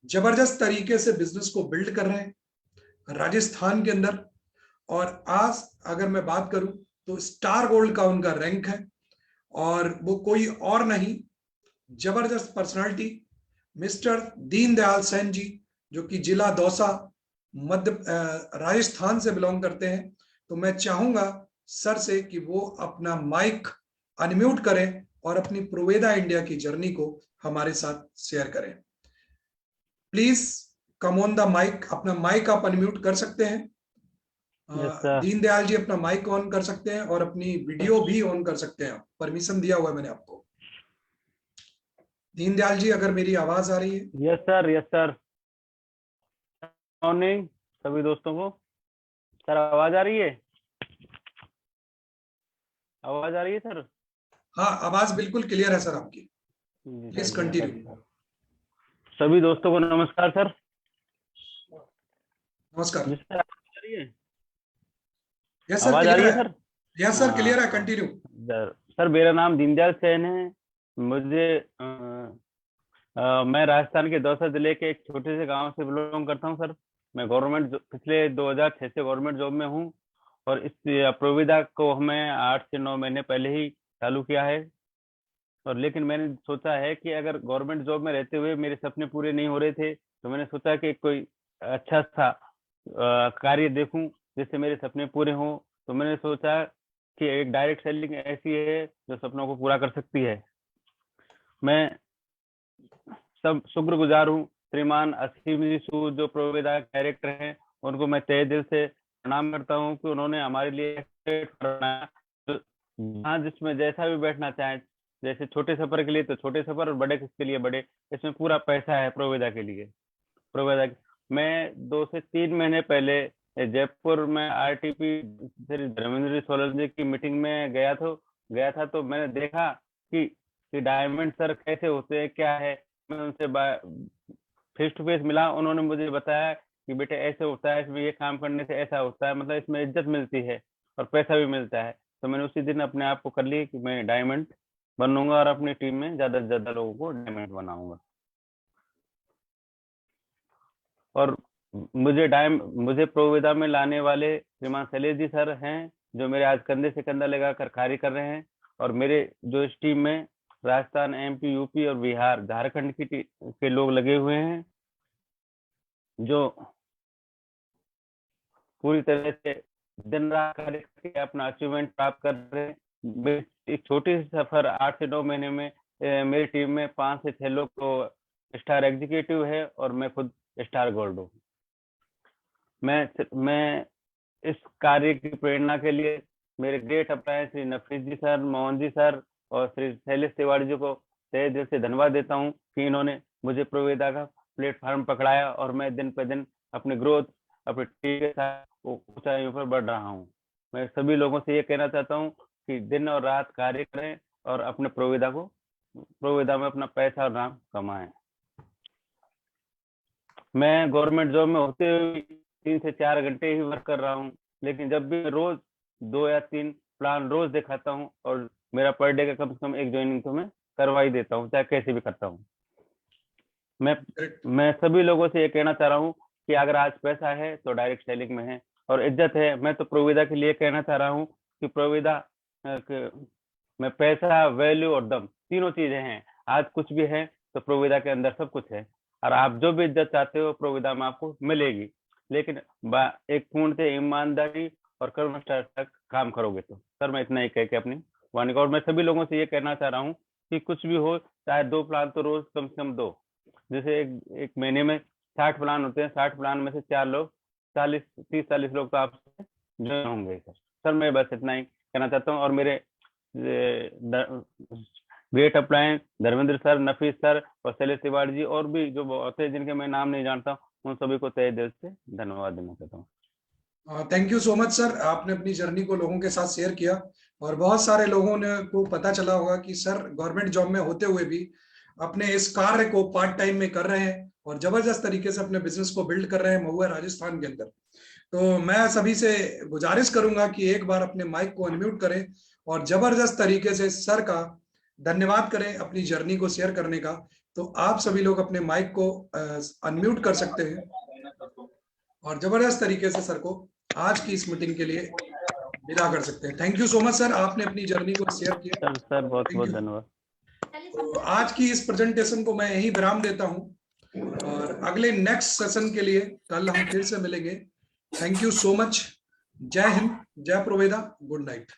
जबरदस्त तरीके से बिजनेस को बिल्ड कर रहे हैं राजस्थान के अंदर। और आज अगर मैं बात करूं तो स्टार गोल्ड का उनका रैंक है और वो कोई और नहीं, जबरदस्त पर्सनालिटी मिस्टर दीनदयाल सेन जी, जो कि जिला दौसा मध्य राजस्थान से बिलोंग करते हैं। तो मैं चाहूंगा सर से कि वो अपना माइक अनम्यूट करें और अपनी प्रोवेदा इंडिया की जर्नी को हमारे साथ शेयर करें। Please come on the mic, अपना माइक आप अनम्यूट कर सकते हैं। दीनदयाल जी अपना माइक ऑन कर सकते हैं और अपनी वीडियो भी ऑन कर सकते हैं, परमिशन दिया हुआ है मैंने आपको। दीनदयाल जी, अगर मेरी आवाज आ रही है? Yes sir, yes sir. Morning सभी दोस्तों को। सर आवाज आ रही है? आवाज आ रही है सर? हाँ, आवाज बिल्कुल क्लियर है सर आपकी। Please continue. सभी दोस्तों को नमस्कार सर। नमस्कार। जी सर, आवाज आ रही है? यस सर, आवाज आ क्लियर रही है है। सर? यस सर, क्लियर है, कंटिन्यू। सर मेरा नाम दीनदयाल सेन है। मुझे मैं राजस्थान के दौसा जिले के एक छोटे से गांव से बिलोंग करता हूं सर। मैं पिछले 2006 से गवर्नमेंट जॉब में हूं और इस प्रोविदा को हमें 8 से 9 महीने पहले ही चालू किया है। और लेकिन मैंने सोचा है कि अगर गवर्नमेंट जॉब में रहते हुए मेरे सपने पूरे नहीं हो रहे थे, तो मैंने सोचा कि कोई अच्छा सा कार्य देखूं जिससे मेरे सपने पूरे हों। तो मैंने सोचा कि एक डायरेक्ट सेलिंग ऐसी है जो सपनों को पूरा कर सकती है। मैं सब शुक्रगुजार हूँ श्रीमान असीम जी सूद जो प्रोविदा डायरेक्टर हैं, उनको मैं तहे दिल से प्रणाम करता हूँ कि उन्होंने हमारे लिए जहाँ जिसमें जैसा भी बैठना चाहे, जैसे छोटे सफर के लिए तो छोटे सफर और बड़े के लिए बड़े, इसमें पूरा पैसा है प्रोविदा के लिए। प्रोविदा मैं 2 से 3 महीने पहले जयपुर में आरटीपी श्री धर्मेंद्र सोलंकी की मीटिंग में गया था तो मैंने देखा कि डायमंड सर कैसे होते हैं, क्या है। मैं उनसे फेस टू फेस मिला, उन्होंने मुझे बताया कि बेटे ऐसे होता है, इसमें ये काम करने से ऐसा होता है, मतलब इसमें इज्जत मिलती है और पैसा भी मिलता है। तो मैंने उसी दिन अपने आप को कर लिया कि मैं डायमंड बनूंगा और अपनी टीम में ज्यादा से ज्यादा लोगों को डायमंड बनाऊंगा। और मुझे प्रोविदा में लाने वाले श्रीमान शैलेश जी सर हैं जो मेरे आज कंधे से कंधा लगाकर कार्य कर रहे हैं। और मेरे जो इस टीम में राजस्थान, एमपी, यूपी और बिहार, झारखंड के लोग लगे हुए हैं जो पूरी तरह से दिन रात कार्य करके अपना अचीवमेंट प्राप्त कर रहे हैं। एक छोटी सी सफर 8 से 9 महीने में मेरी टीम में 5 से 6 लोग तो स्टार एग्जीक्यूटिव है और मैं खुद स्टार गोल्ड हूँ। मैं इस कार्य की प्रेरणा के लिए मेरे ग्रेट अप्लाई श्री नफीस जी सर, मोहन जी सर और श्री शैलेश तिवारी जी को तहे दिल से धन्यवाद देता हूँ कि इन्होंने मुझे प्रोविदा का प्लेटफॉर्म पकड़ाया और मैं दिन पे दिन अपनी ग्रोथ, अपनी टीम के साथ ऊंचाइयों पर बढ़ रहा हूँ। मैं सभी लोगों से ये कहना चाहता हूँ कि दिन और रात कार्य करें और अपने प्रोविदा में अपना पैसा और नाम कमाएं। मैं गवर्नमेंट जॉब में होते हुए 3 से 4 घंटे ही वर्क कर रहा हूँ, लेकिन जब भी रोज 2 या 3 प्लान रोज दिखाता हूँ और मेरा पर डे का कम से कम एक ज्वाइनिंग तो मैं करवा ही देता हूँ, चाहे कैसे भी करता हूँ। मैं सभी लोगों से ये कहना चाह रहा हूँ कि अगर आज पैसा है तो डायरेक्ट सेलिंग में है और इज्जत है। मैं तो प्रोविदा के लिए कहना चाह रहा हूँ कि प्रोविदा में पैसा, वैल्यू और दम तीनों चीजें हैं। आज कुछ भी है तो प्रोविदा के अंदर सब कुछ है और आप जो भी इज्जत चाहते हो प्रोविदा में आपको मिलेगी, लेकिन एक पूर्ण से ईमानदारी और कर्मनिष्ठा तक काम करोगे तो। सर मैं इतना ही कह के अपनी वाणी को, और मैं सभी लोगों से ये कहना चाह रहा हूँ कि कुछ भी हो, चाहे 2 प्लान तो रोज कम से कम 2, जैसे एक महीने में 60 प्लान होते हैं, 60 प्लान में से 4 लोग 30-40 लोग तो आपसे ज्वाइन होंगे। सर मैं बस इतना ही कहना चाहता हूँ और मेरे ग्रेट अप्लायंस धर्मेंद्र सर, नफीस सर और शैलेश तिवारी जी और भी जो बहुत है जिनके मैं नाम नहीं जानता, उन सभी को तहे दिल से धन्यवाद देना चाहता हूँ। Thank you so much sir, आपने अपनी जर्नी को लोगों के साथ शेयर किया और बहुत सारे लोगों ने को पता चला होगा कि सर गवर्नमेंट जॉब में होते हुए भी अपने इस कार्य को पार्ट टाइम में कर रहे हैं और जबरदस्त तरीके से अपने बिजनेस को बिल्ड कर रहे हैं महुआ राजस्थान के अंदर। तो मैं सभी से गुजारिश करूंगा कि एक बार अपने माइक को अनम्यूट करें और जबरदस्त तरीके से सर का धन्यवाद करें अपनी जर्नी को शेयर करने का। तो आप सभी लोग अपने माइक को अनम्यूट कर सकते हैं और जबरदस्त तरीके से सर को आज की इस मीटिंग के लिए विदा कर सकते हैं। Thank you so much sir, आपने अपनी जर्नी को शेयर किया। सर बहुत बहुत धन्यवाद। तो आज की इस प्रेजेंटेशन को मैं यही विराम देता हूं और अगले नेक्स्ट सेशन के लिए कल हम फिर से मिलेंगे। Thank you so much. जय हिंद, जय प्रोवेदा, गुड नाइट।